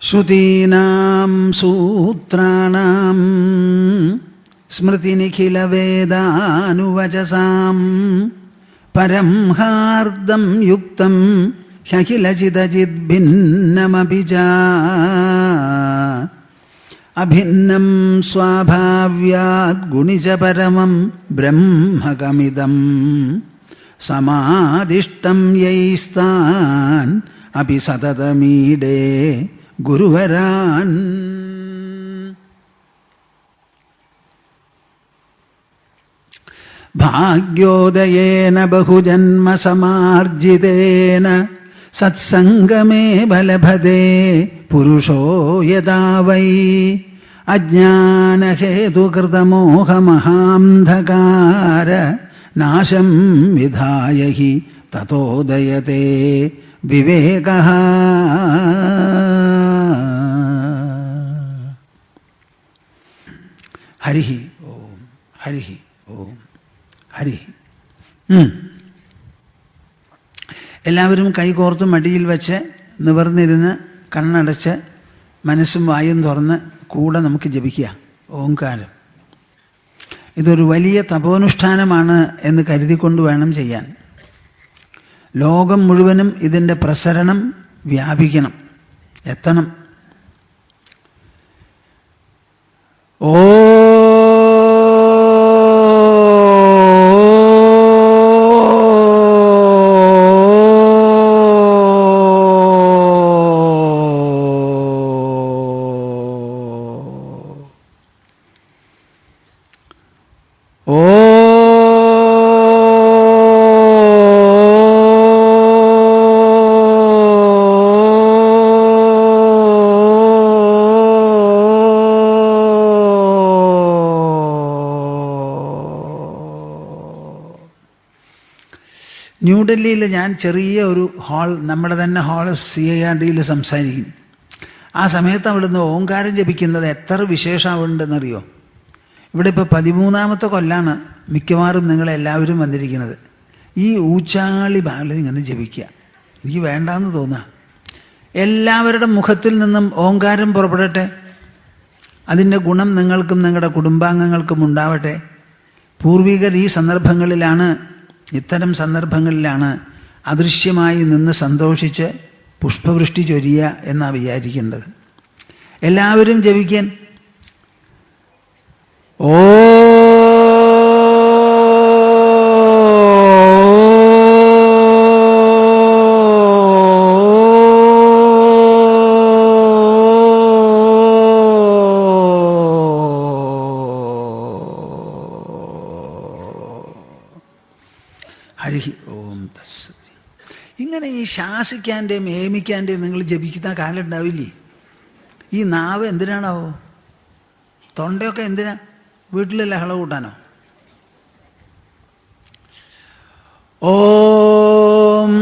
ശ്രുതീനാം സൂത്രാണാം സ്മൃതിനിഖിലവേദാനുവചസാം പരം ഹാർദം യുക്തം ഹ്യഖിലചിദചിദ്ഭിന്നമപി ച അഭിന്നം സ്വാഭാവ്യാത് ഗുണിച പരമം ബ്രഹ്മകമിദം സമാദിഷ്ടം യൈസ്താൻ അപി സതതമീഡേ ഗുരുവരാൻ. ഭാഗ്യോദയേന ബഹുജന്മസമാർജിതേന സത്സംഗമേ ബലഭതേ പുരുഷോ യഥാ വൈ അജ്ഞാനഹേതുകൃതമോഹമഹാന്ധകാര നാശം വിധായ ഹി തതോദയതേ വിവേകഃ. ഹരി ഓം ഹരി ഓം ഹരി. എല്ലാവരും കൈകോർത്ത് മടിയിൽ വെച്ച് നിവർന്നിരുന്ന് കണ്ണടച്ച് മനസ്സും വായും തുറന്ന് കൂടെ നമുക്ക് ജപിക്കുക ഓംകാരം. ഇതൊരു വലിയ തപോനുഷ്ഠാനമാണ് എന്ന് കരുതിക്കൊണ്ട് വേണം ചെയ്യാൻ. ലോകം മുഴുവനും ഇതിൻ്റെ പ്രസരണം വ്യാപിക്കണം, എത്തണം. ഓ ന്യൂഡൽഹിയിൽ ഞാൻ ചെറിയ ഒരു ഹാൾ, നമ്മുടെ തന്നെ ഹാൾ CIRDയിൽ സംസാരിക്കും. ആ സമയത്ത് അവിടുന്ന് ഓങ്കാരം ജപിക്കുന്നത് എത്ര വിശേഷമുണ്ടെന്നറിയോ? ഇവിടെ ഇപ്പോൾ 13ാമത്തെ കൊല്ലാണ് മിക്കവാറും നിങ്ങളെല്ലാവരും വന്നിരിക്കുന്നത്. ഈ ഊച്ചാളി ബാല ഇങ്ങനെ ജപിക്കുക എനിക്ക് വേണ്ടാന്ന് തോന്നുക. എല്ലാവരുടെ മുഖത്തിൽ നിന്നും ഓങ്കാരം പുറപ്പെടട്ടെ. അതിൻ്റെ ഗുണം നിങ്ങൾക്കും നിങ്ങളുടെ കുടുംബാംഗങ്ങൾക്കും ഉണ്ടാവട്ടെ. പൂർവികർ ഈ സന്ദർഭങ്ങളിലാണ്, ഇത്തരം സന്ദർഭങ്ങളിലാണ് അദൃശ്യമായി നിന്ന് സന്തോഷിച്ച് പുഷ്പവൃഷ്ടി ചൊരിയുക എന്നാണ് വിചാരിക്കേണ്ടത്. എല്ലാവരും ജപിക്കാൻ. ഓ ഹരി ഓം തസ്സത്. ഇങ്ങനെ ഈ ശാസിക്കാൻ്റെയും ഏമിക്കാൻ്റെയും നിങ്ങൾ ജപിക്കുന്ന കാലം ഉണ്ടാവില്ലേ? ഈ നാവ് എന്തിനാണാവോ? തൊണ്ടയൊക്കെ എന്തിനാ? വീട്ടിൽ ലഹള കൂട്ടാനോ? ഓം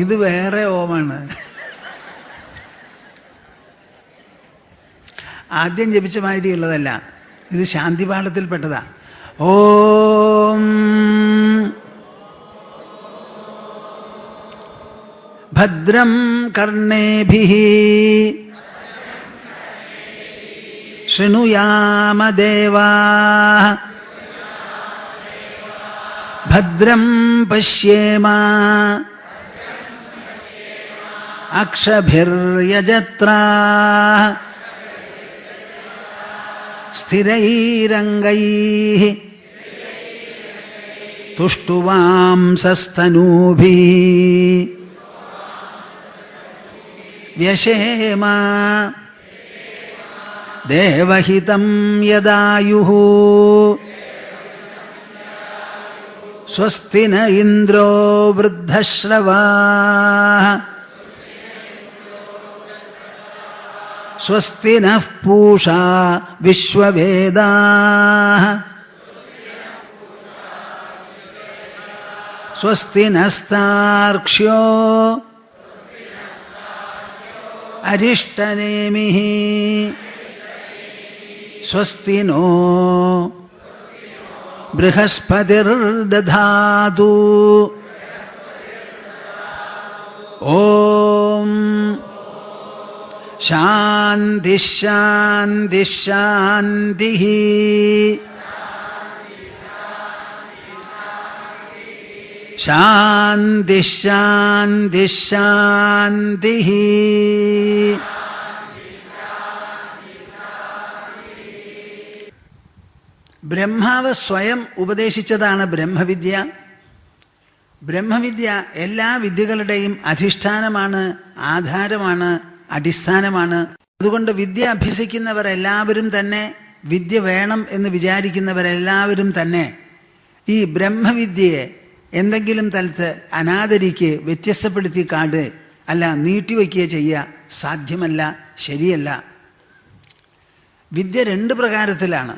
ഇത് വേറെ ഓമാണ്. ആദ്യം ജപിച്ച മാതിരിയുള്ളതല്ല, ഇത് ശാന്തിപാഠത്തിൽപ്പെട്ടതാ. ഓം ഭദ്രം കർണേഭിഃ ശൃണുയാമ ദേവാഃ ഭദ്രം പശ്യേമ അക്ഷഭിർയജത്രാഃ സ്ഥിരൈരംഗൈഃ തുഷ്ടുവാംസസ്തനൂഭിः വ്യശേമ ദേവഹിതം യദായുഃ സ്വസ്തി ന ഇന്ദ്രോ വൃദ്ധശ്രവാः സ്വസ്തി നഃ പൂഷാ വിശ്വവേദാഃ സ്വസ്തി നസ്താർക്ഷ്യോ അരിഷ്ടനേമിഃ സ്വസ്തി നോ ബൃഹസ്പതിർദധാതു. ഓം ശാന്തി ശാന്തി ശാന്തി. ശാന്തി ശാന്തി ശാന്തി. ബ്രഹ്മാവ് സ്വയം ഉപദേശിച്ചതാണ് ബ്രഹ്മവിദ്യ. ബ്രഹ്മവിദ്യ എല്ലാ വിദ്യകളുടെയും അധിഷ്ഠാനമാണ്, ആധാരമാണ്, അടിസ്ഥാനമാണ്. അതുകൊണ്ട് വിദ്യ അഭ്യസിക്കുന്നവരെല്ലാവരും തന്നെ, വിദ്യ വേണം എന്ന് വിചാരിക്കുന്നവരെല്ലാവരും തന്നെ ഈ ബ്രഹ്മവിദ്യയെ എന്തെങ്കിലും തലത്ത് അനാദരിക്ക്, വ്യത്യസ്തപ്പെടുത്തി കാട് അല്ല നീട്ടിവയ്ക്കുക ചെയ്യുക സാധ്യമല്ല, ശരിയല്ല. വിദ്യ രണ്ട് പ്രകാരത്തിലാണ്.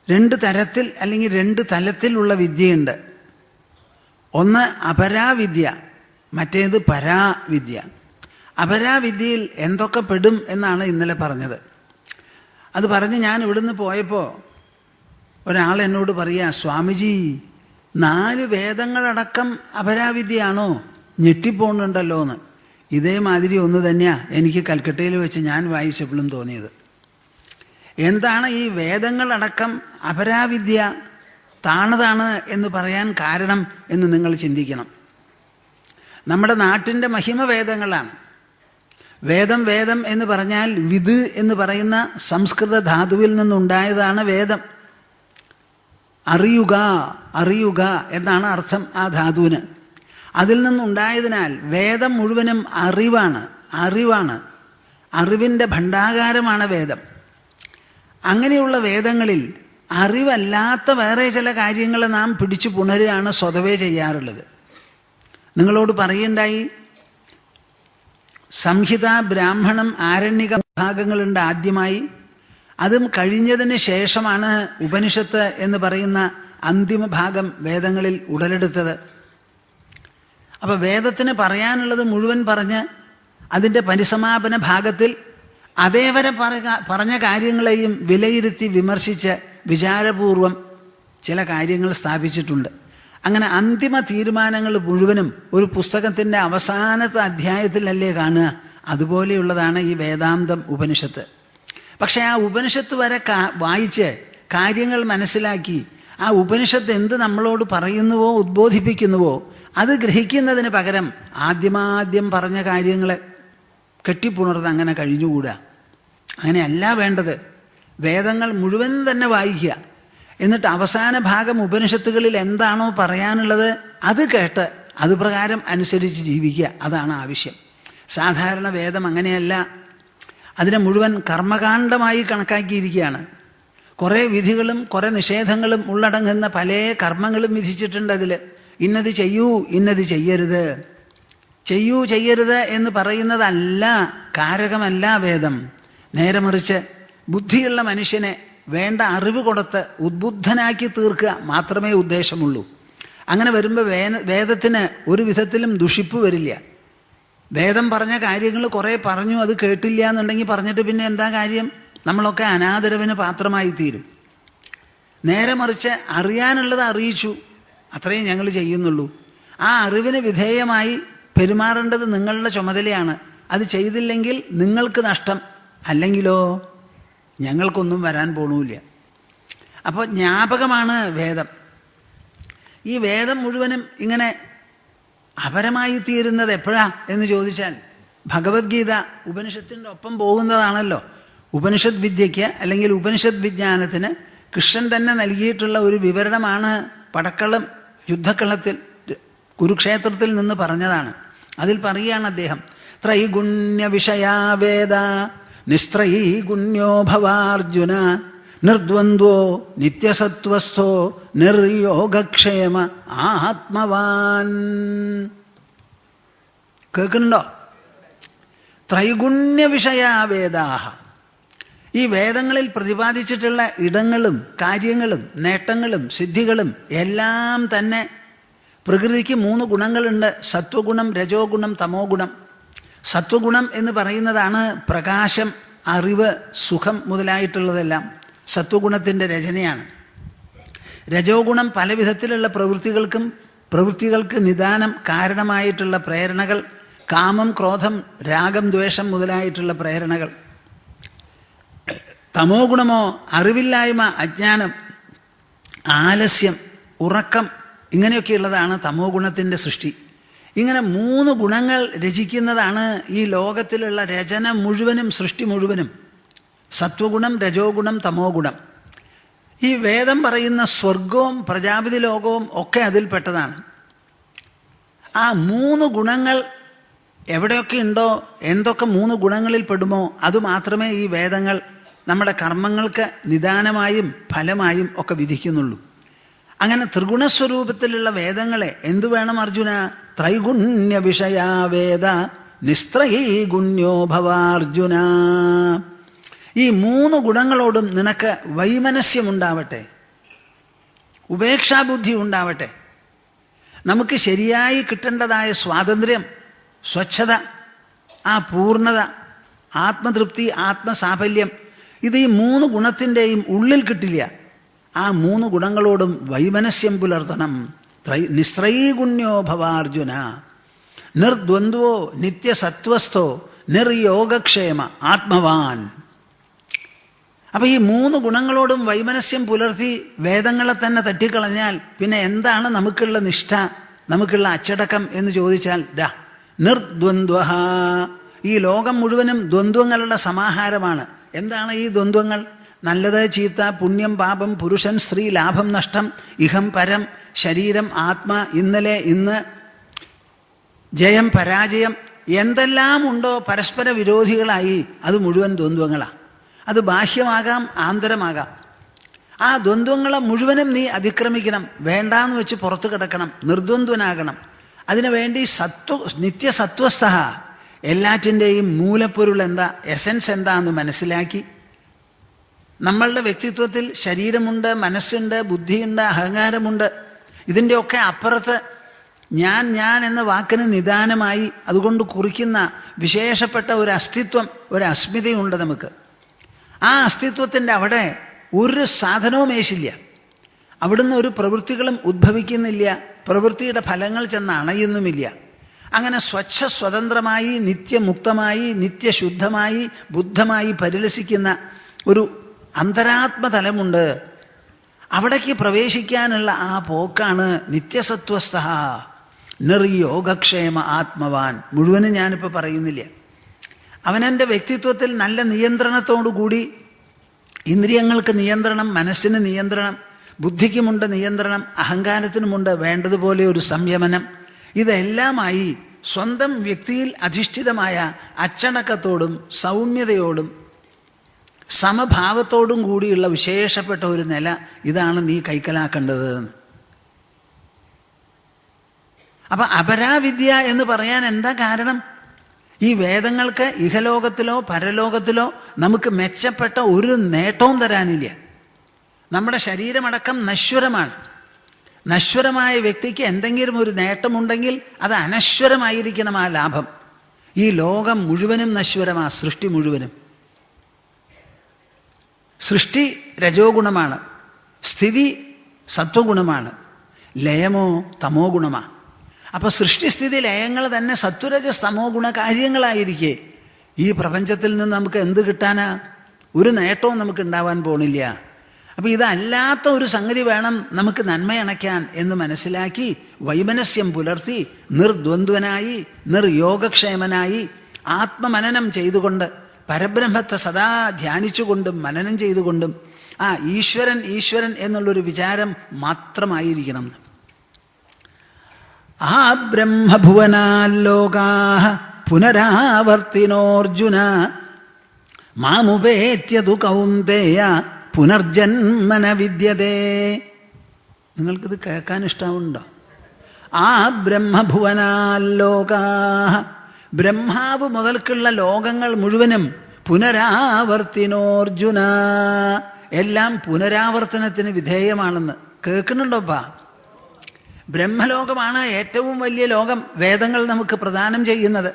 രണ്ട് തരത്തിൽ അല്ലെങ്കിൽ രണ്ട് തലത്തിലുള്ള വിദ്യയുണ്ട്. ഒന്ന് അപരാവിദ്യ, മറ്റേത് പരാവിദ്യ. അപരാവിദ്യയിൽ എന്തൊക്കെ പെടും എന്നാണ് ഇന്നലെ പറഞ്ഞത്. അത് പറഞ്ഞ് ഞാൻ ഇവിടുന്ന് പോയപ്പോൾ ഒരാൾ എന്നോട് പറയുക, സ്വാമിജി 4 വേദങ്ങളടക്കം അപരാവിദ്യയാണോ? ഞെട്ടിപ്പോണുണ്ടല്ലോ എന്ന്. ഇതേമാതിരി ഒന്ന് തന്നെയാണ് എനിക്ക് കൽക്കട്ടയിൽ വെച്ച് ഞാൻ വായിച്ചപ്പോഴും തോന്നിയത്. എന്താണ് ഈ വേദങ്ങളടക്കം അപരാവിദ്യ താണതാണ് എന്ന് പറയാൻ കാരണം എന്ന് നിങ്ങൾ ചിന്തിക്കണം. നമ്മുടെ നാട്ടിൻ്റെ മഹിമ വേദങ്ങളാണ്. വേദം വേദം എന്ന് പറഞ്ഞാൽ വിത് എന്ന് പറയുന്ന സംസ്കൃത ധാതുവിൽ നിന്നുണ്ടായതാണ് വേദം. അറിയുക, അറിയുക എന്നാണ് അർത്ഥം ആ ധാതുവിന്. അതിൽ നിന്നുണ്ടായതിനാൽ വേദം മുഴുവനും അറിവാണ്, അറിവാണ്, അറിവിൻ്റെ ഭണ്ഡാകാരമാണ് വേദം. അങ്ങനെയുള്ള വേദങ്ങളിൽ അറിവല്ലാത്ത വേറെ ചില കാര്യങ്ങൾ നാം പിടിച്ചു പുണരുകയാണ് സ്വതവേ ചെയ്യാറുള്ളത്. നിങ്ങളോട് പറയുണ്ടായി, സംഹിത, ബ്രാഹ്മണം, ആരണ്യക ഭാഗങ്ങളുണ്ട് ആദ്യമായി. അതും കഴിഞ്ഞതിന് ശേഷമാണ് ഉപനിഷത്ത് എന്ന് പറയുന്ന അന്തിമ ഭാഗം വേദങ്ങളിൽ ഉടലെടുത്തത്. അപ്പോൾ വേദത്തിന് പറയാനുള്ളത് മുഴുവൻ പറഞ്ഞ് അതിൻ്റെ പരിസമാപന ഭാഗത്തിൽ അതേവരെ പറഞ്ഞ കാര്യങ്ങളെയും വിലയിരുത്തി വിമർശിച്ച് വിചാരപൂർവം ചില കാര്യങ്ങൾ സ്ഥാപിച്ചിട്ടുണ്ട്. അങ്ങനെ അന്തിമ തീരുമാനങ്ങൾ മുഴുവനും ഒരു പുസ്തകത്തിൻ്റെ അവസാനത്തെ അധ്യായത്തിലല്ലേ കാണുക. അതുപോലെയുള്ളതാണ് ഈ വേദാന്തം, ഉപനിഷത്ത്. പക്ഷേ ആ ഉപനിഷത്ത് വരെ വായിച്ച് കാര്യങ്ങൾ മനസ്സിലാക്കി ആ ഉപനിഷത്ത് എന്ത് നമ്മളോട് പറയുന്നുവോ ഉദ്ബോധിപ്പിക്കുന്നുവോ അത് ഗ്രഹിക്കുന്നതിന് പകരം ആദ്യമാദ്യം പറഞ്ഞ കാര്യങ്ങളെ കെട്ടിപ്പുണർന്ന് അങ്ങനെ കഴിഞ്ഞുകൂടുക. അങ്ങനെയല്ല വേണ്ടത്. വേദങ്ങൾ മുഴുവൻ തന്നെ വായിക്കുക. എന്നിട്ട് അവസാന ഭാഗം ഉപനിഷത്തുകളിൽ എന്താണോ പറയാനുള്ളത് അത് കേട്ട് അതുപ്രകാരം അനുസരിച്ച് ജീവിക്കുക. അതാണ് ആവശ്യം. സാധാരണ വേദം അങ്ങനെയല്ല. അതിനെ മുഴുവൻ കർമ്മകാണ്ഡമായി കണക്കാക്കിയിരിക്കുകയാണ്. കുറേ വിധികളും കുറേ നിഷേധങ്ങളും ഉള്ളടങ്ങുന്ന പല കർമ്മങ്ങളും വിധിച്ചിട്ടുണ്ട്. അതിൽ ഇന്നത് ചെയ്യൂ, ഇന്നത് ചെയ്യരുത്. ചെയ്യൂ ചെയ്യരുത് എന്ന് പറയുന്നതല്ല, കാരകമല്ല വേദം. നേരെ മറിച്ച് ബുദ്ധിയുള്ള മനുഷ്യനെ വേണ്ട അറിവ് കൊടുത്ത് ഉദ്ബുദ്ധനാക്കി തീർക്കുക മാത്രമേ ഉദ്ദേശമുള്ളൂ. അങ്ങനെ വരുമ്പോൾ വേദത്തിന് ഒരു വിധത്തിലും ദുഷിപ്പ് വരില്ല. വേദം പറഞ്ഞ കാര്യങ്ങൾ കുറേ പറഞ്ഞു, അത് കേട്ടില്ല എന്നുണ്ടെങ്കിൽ പറഞ്ഞിട്ട് പിന്നെ എന്താ കാര്യം? നമ്മളൊക്കെ അനാദരവിന് പാത്രമായി തീരും. നേരെ മറിച്ച് അറിയാനുള്ളത് അറിയിച്ചു, അത്രയും ഞങ്ങൾ ചെയ്യുന്നുള്ളൂ. ആ അറിവിന് വിധേയമായി പെരുമാറേണ്ടത് നിങ്ങളുടെ ചുമതലയാണ്. അത് ചെയ്തില്ലെങ്കിൽ നിങ്ങൾക്ക് നഷ്ടം, അല്ലെങ്കിലോ ഞങ്ങൾക്കൊന്നും വരാൻ പോണില്ല. അപ്പോൾ ജ്ഞാപകമാണ് വേദം. ഈ വേദം മുഴുവനും ഇങ്ങനെ അപരമായി തീരുന്നത് എപ്പോഴാ എന്ന് ചോദിച്ചാൽ, ഭഗവത്ഗീത ഉപനിഷത്തിൻ്റെ ഒപ്പം പോകുന്നതാണല്ലോ. ഉപനിഷത് വിദ്യയ്ക്ക് അല്ലെങ്കിൽ ഉപനിഷത് വിജ്ഞാനത്തിന് കൃഷ്ണൻ തന്നെ നൽകിയിട്ടുള്ള ഒരു വിവരണമാണ് പടക്കളം യുദ്ധക്കളത്തിൽ കുരുക്ഷേത്രത്തിൽ നിന്ന് പറഞ്ഞതാണ്. അതിൽ പറയുകയാണ് അദ്ദേഹം, ത്രൈഗുണ്യ വിഷയാ വേദ നിസ്ത്രൈഗുണ്യോ ഭവാർജുന നിർദ്വന്ദ്വോ നിത്യസത്വസ്ഥോ നിർയോഗക്ഷേമ ആത്മവാൻ. കേൾക്കുന്നുണ്ടോ? ത്രൈഗുണ്യ വിഷയാ വേദാഹ. ഈ വേദങ്ങളിൽ പ്രതിപാദിച്ചിട്ടുള്ള ഇടങ്ങളും കാര്യങ്ങളും നേട്ടങ്ങളും സിദ്ധികളും എല്ലാം തന്നെ പ്രകൃതിക്ക് 3 ഗുണങ്ങളുണ്ട്. സത്വഗുണം, രജോ ഗുണം, തമോ ഗുണം. സത്വഗുണം എന്ന് പറയുന്നതാണ് പ്രകാശം, അറിവ്, സുഖം മുതലായിട്ടുള്ളതെല്ലാം. സത്വഗുണത്തിൻ്റെ രചനയാണ്. രജോ ഗുണം പല വിധത്തിലുള്ള പ്രവൃത്തികൾക്ക് നിദാനം കാരണമായിട്ടുള്ള പ്രേരണകൾ, കാമം, ക്രോധം, രാഗം, ദ്വേഷം മുതലായിട്ടുള്ള പ്രേരണകൾ. തമോ ഗുണമോ അറിവില്ലായ്മ, അജ്ഞാനം, ആലസ്യം, ഉറക്കം, ഇങ്ങനെയൊക്കെയുള്ളതാണ് തമോ ഗുണത്തിൻ്റെ സൃഷ്ടി. ഇങ്ങനെ 3 ഗുണങ്ങൾ രചിക്കുന്നതാണ് ഈ ലോകത്തിലുള്ള രചന മുഴുവനും, സൃഷ്ടി മുഴുവനും. സത്വഗുണം, രജോ ഗുണം, തമോ ഗുണം. ഈ വേദം പറയുന്ന സ്വർഗവും പ്രജാപതി ലോകവും ഒക്കെ അതിൽപ്പെട്ടതാണ്. ആ 3 ഗുണങ്ങൾ എവിടെയൊക്കെ ഉണ്ടോ, എന്തൊക്കെ 3 ഗുണങ്ങളിൽ പെടുമോ അതുമാത്രമേ ഈ വേദങ്ങൾ നമ്മുടെ കർമ്മങ്ങൾക്ക് നിദാനമായും ഫലമായും ഒക്കെ വിധിക്കുന്നുള്ളൂ. അങ്ങനെ ത്രിഗുണസ്വരൂപത്തിലുള്ള വേദങ്ങളെ എന്തു വേണം അർജുന? ത്രൈഗുണ്യ വിഷയാ വേദ നിസ്ത്രൈഗുണ്യോ ഭവാർജുന. ഈ 3 ഗുണങ്ങളോടും നിനക്ക് വൈമനസ്യമുണ്ടാവട്ടെ, ഉപേക്ഷാബുദ്ധി ഉണ്ടാവട്ടെ. നമുക്ക് ശരിയായി കിട്ടേണ്ടതായ സ്വാതന്ത്ര്യം, സ്വച്ഛത, ആ പൂർണ്ണത, ആത്മതൃപ്തി, ആത്മസാഫല്യം, ഇത് ഈ 3 ഗുണത്തിൻ്റെയും ഉള്ളിൽ കിട്ടില്ല. ആ 3 ഗുണങ്ങളോടും വൈമനസ്യം പുലർത്തണം. നിസ്ത്രൈഗുണ്യോ ഭവാർജുന. നിർദ്വന്ദ്വോ നിത്യസത്വസ്ഥോ നിർയോഗക്ഷേമ ആത്മവാൻ. അപ്പം ഈ 3 ഗുണങ്ങളോടും വൈമനസ്യം പുലർത്തി വേദങ്ങളെ തന്നെ തട്ടിക്കളഞ്ഞാൽ പിന്നെ എന്താണ് നമുക്കുള്ള നിഷ്ഠ, നമുക്കുള്ള അച്ചടക്കം എന്ന് ചോദിച്ചാൽ നിർദ്വന്ദ്വ. ഈ ലോകം മുഴുവനും ദ്വന്ദ്വങ്ങളുടെ സമാഹാരമാണ്. എന്താണ് ഈ ദ്വന്ദ്വങ്ങൾ? നല്ലത്, ചീത്ത, പുണ്യം, പാപം, പുരുഷൻ, സ്ത്രീ, ലാഭം, നഷ്ടം, ഇഹം, പരം, ശരീരം, ആത്മ, ഇന്നലെ, ഇന്ന്, ജയം, പരാജയം, എന്തെല്ലാം ഉണ്ടോ പരസ്പര വിരോധികളായി, അത് മുഴുവൻ ദ്വന്ദ്വങ്ങളാണ്. അത് ബാഹ്യമാകാം, ആന്തരമാകാം. ആ ദ്വന്ദ്വങ്ങളെ മുഴുവനും നീ അതിക്രമിക്കണം. വേണ്ടാന്ന് വെച്ച് പുറത്തു കിടക്കണം, നിർദ്വന്ദ്വനാകണം. അതിനുവേണ്ടി നിത്യസത്വസ്ഥ, എല്ലാറ്റിൻ്റെയും മൂലപ്പൊരുൾ എന്താ, എസൻസ് എന്താന്ന് മനസ്സിലാക്കി, നമ്മളുടെ വ്യക്തിത്വത്തിൽ ശരീരമുണ്ട്, മനസ്സുണ്ട്, ബുദ്ധിയുണ്ട്, അഹങ്കാരമുണ്ട്. ഇതിൻ്റെയൊക്കെ അപ്പുറത്ത് ഞാൻ എന്ന വാക്കിന് നിദാനമായി അതുകൊണ്ട് കുറിക്കുന്ന വിശേഷപ്പെട്ട ഒരു അസ്തിത്വം, ഒരു അസ്മിതയുണ്ട് നമുക്ക്. ആ അസ്തിത്വത്തിൻ്റെ അവിടെ ഒരു സാധനവും ഏശില്ല. അവിടുന്ന് ഒരു പ്രവൃത്തികളും ഉദ്ഭവിക്കുന്നില്ല, പ്രവൃത്തിയുടെ ഫലങ്ങൾ ചെന്ന് അണയുന്നുമില്ല. അങ്ങനെ സ്വച്ഛ സ്വതന്ത്രമായി, നിത്യമുക്തമായി, നിത്യശുദ്ധമായി, ബുദ്ധമായി പരിലസിക്കുന്ന ഒരു അന്തരാത്മതലമുണ്ട്. അവിടേക്ക് പ്രവേശിക്കാനുള്ള ആ പോക്കാണ് നിത്യസത്വസ്ഥ നിർയോഗക്ഷേമ ആത്മവാൻ. മുഴുവനും ഞാനിപ്പോൾ പറയുന്നില്ല. അവനെൻ്റെ വ്യക്തിത്വത്തിൽ നല്ല നിയന്ത്രണത്തോടുകൂടി, ഇന്ദ്രിയങ്ങൾക്ക് നിയന്ത്രണം, മനസ്സിന് നിയന്ത്രണം, ബുദ്ധിക്കുമുണ്ട് നിയന്ത്രണം, അഹങ്കാരത്തിനുമുണ്ട് വേണ്ടതുപോലെ ഒരു സംയമനം, ഇതെല്ലാമായി സ്വന്തം വ്യക്തിയിൽ അധിഷ്ഠിതമായ അച്ചടക്കത്തോടും സൗമ്യതയോടും സമഭാവത്തോടും കൂടിയുള്ള വിശേഷപ്പെട്ട ഒരു നില, ഇതാണ് നീ കൈക്കലാക്കേണ്ടത്. അപ്പം അപരാവിദ്യ എന്ന് പറയാൻ എന്താ കാരണം? ഈ വേദങ്ങൾക്ക് ഇഹലോകത്തിലോ പരലോകത്തിലോ നമുക്ക് മെച്ചപ്പെട്ട ഒരു നേട്ടവും തരാനില്ല. നമ്മുടെ ശരീരമടക്കം നശ്വരമാണ്. നശ്വരമായ വ്യക്തിക്ക് എന്തെങ്കിലും ഒരു നേട്ടമുണ്ടെങ്കിൽ അത് അനശ്വരമായിരിക്കണം ആ ലാഭം. ഈ ലോകം മുഴുവനും നശ്വരമാണ്, സൃഷ്ടി മുഴുവനും. സൃഷ്ടി രജോ ഗുണമാണ്, സ്ഥിതി സത്വഗുണമാണ്, ലയമോ തമോ ഗുണമാണ്. അപ്പോൾ സൃഷ്ടിസ്ഥിതി ലയങ്ങൾ തന്നെ സത്വരജ തമോ ഗുണ കാര്യങ്ങളായിരിക്കെ ഈ പ്രപഞ്ചത്തിൽ നിന്ന് നമുക്ക് എന്ത് കിട്ടാനാ? ഒരു നേട്ടവും നമുക്ക് ഉണ്ടാവാൻ പോണില്ല. അപ്പോൾ ഇതല്ലാത്ത ഒരു സംഗതി വേണം നമുക്ക് നന്മയണയ്ക്കാൻ എന്ന് മനസ്സിലാക്കി വൈമനസ്യം പുലർത്തി നിർദ്വന്ദ്വനായി, നിർയോഗക്ഷേമനായി, ആത്മമനനം ചെയ്തുകൊണ്ട്, പരബ്രഹ്മത്തെ സദാ ധ്യാനിച്ചുകൊണ്ടും മനനം ചെയ്തുകൊണ്ടും ആ ഈശ്വരൻ ഈശ്വരൻ എന്നുള്ളൊരു വിചാരം മാത്രമായിരിക്കണം. ആ ബ്രഹ്മഭുവനാലോകാഃ പുനരാവർത്തിനോർജുന മാമുപേത്യതു കൗന്ദേയ പുനർജന്മന വിദ്യതേ. നിങ്ങൾക്കിത് കേൾക്കാൻ ഇഷ്ടമുണ്ടോ? ആ ബ്രഹ്മഭുവനാലോകാഃ, ബ്രഹ്മാവ് മുതൽക്കുള്ള ലോകങ്ങൾ മുഴുവനും പുനരാവർത്തിനോർജുന, എല്ലാം പുനരാവർത്തനത്തിന് വിധേയമാണെന്ന് കേൾക്കുന്നുണ്ടോപ്പാ? ബ്രഹ്മലോകമാണ് ഏറ്റവും വലിയ ലോകം വേദങ്ങൾ നമുക്ക് പ്രദാനം ചെയ്യുന്നത്.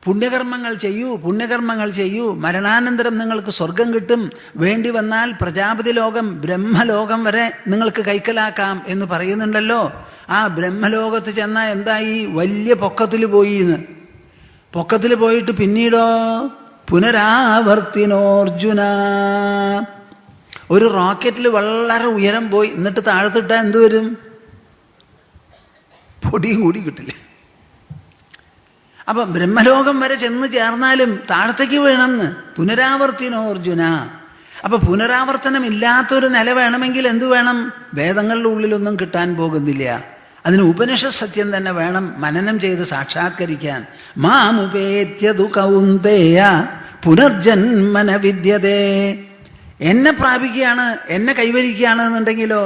പുണ്യകർമ്മങ്ങൾ ചെയ്യൂ, പുണ്യകർമ്മങ്ങൾ ചെയ്യൂ, മരണാനന്തരം നിങ്ങൾക്ക് സ്വർഗം കിട്ടും, വേണ്ടി വന്നാൽ പ്രജാപതി ലോകം ബ്രഹ്മലോകം വരെ നിങ്ങൾക്ക് കൈക്കലാക്കാം എന്ന് പറയുന്നുണ്ടല്ലോ. ആ ബ്രഹ്മലോകത്ത് ചെന്നാൽ എന്തായി? വലിയ പൊക്കത്തിൽ പോയി എന്ന്. പൊക്കത്തിൽ പോയിട്ട് പിന്നീടോ പുനരാവർത്തിനോർജുന, ഒരു റോക്കറ്റിൽ വളരെ ഉയരം പോയി, എന്നിട്ട് താഴത്തിട്ടാൽ എന്ത് വരും? പൊടിയും കൂടി കിട്ടില്ല. അപ്പം ബ്രഹ്മലോകം വരെ ചെന്ന് ചേർന്നാലും താഴത്തേക്ക് വീണമെന്ന്. പുനരാവർത്തിനോർജുന. അപ്പം പുനരാവർത്തനമില്ലാത്തൊരു നില വേണമെങ്കിൽ എന്തു വേണം? വേദങ്ങളുടെ ഉള്ളിലൊന്നും കിട്ടാൻ പോകുന്നില്ല. അതിന് ഉപനിഷത്ത് സത്യം തന്നെ വേണം മനനം ചെയ്ത് സാക്ഷാത്കരിക്കാൻ. മാമുപേത്യതു കൗന്ദേയ പുനർജന്മന വിദ്യതേ. എന്നെ പ്രാപിക്കുകയാണ്, എന്നെ കൈവരിക്കുകയാണ് എന്നുണ്ടെങ്കിലോ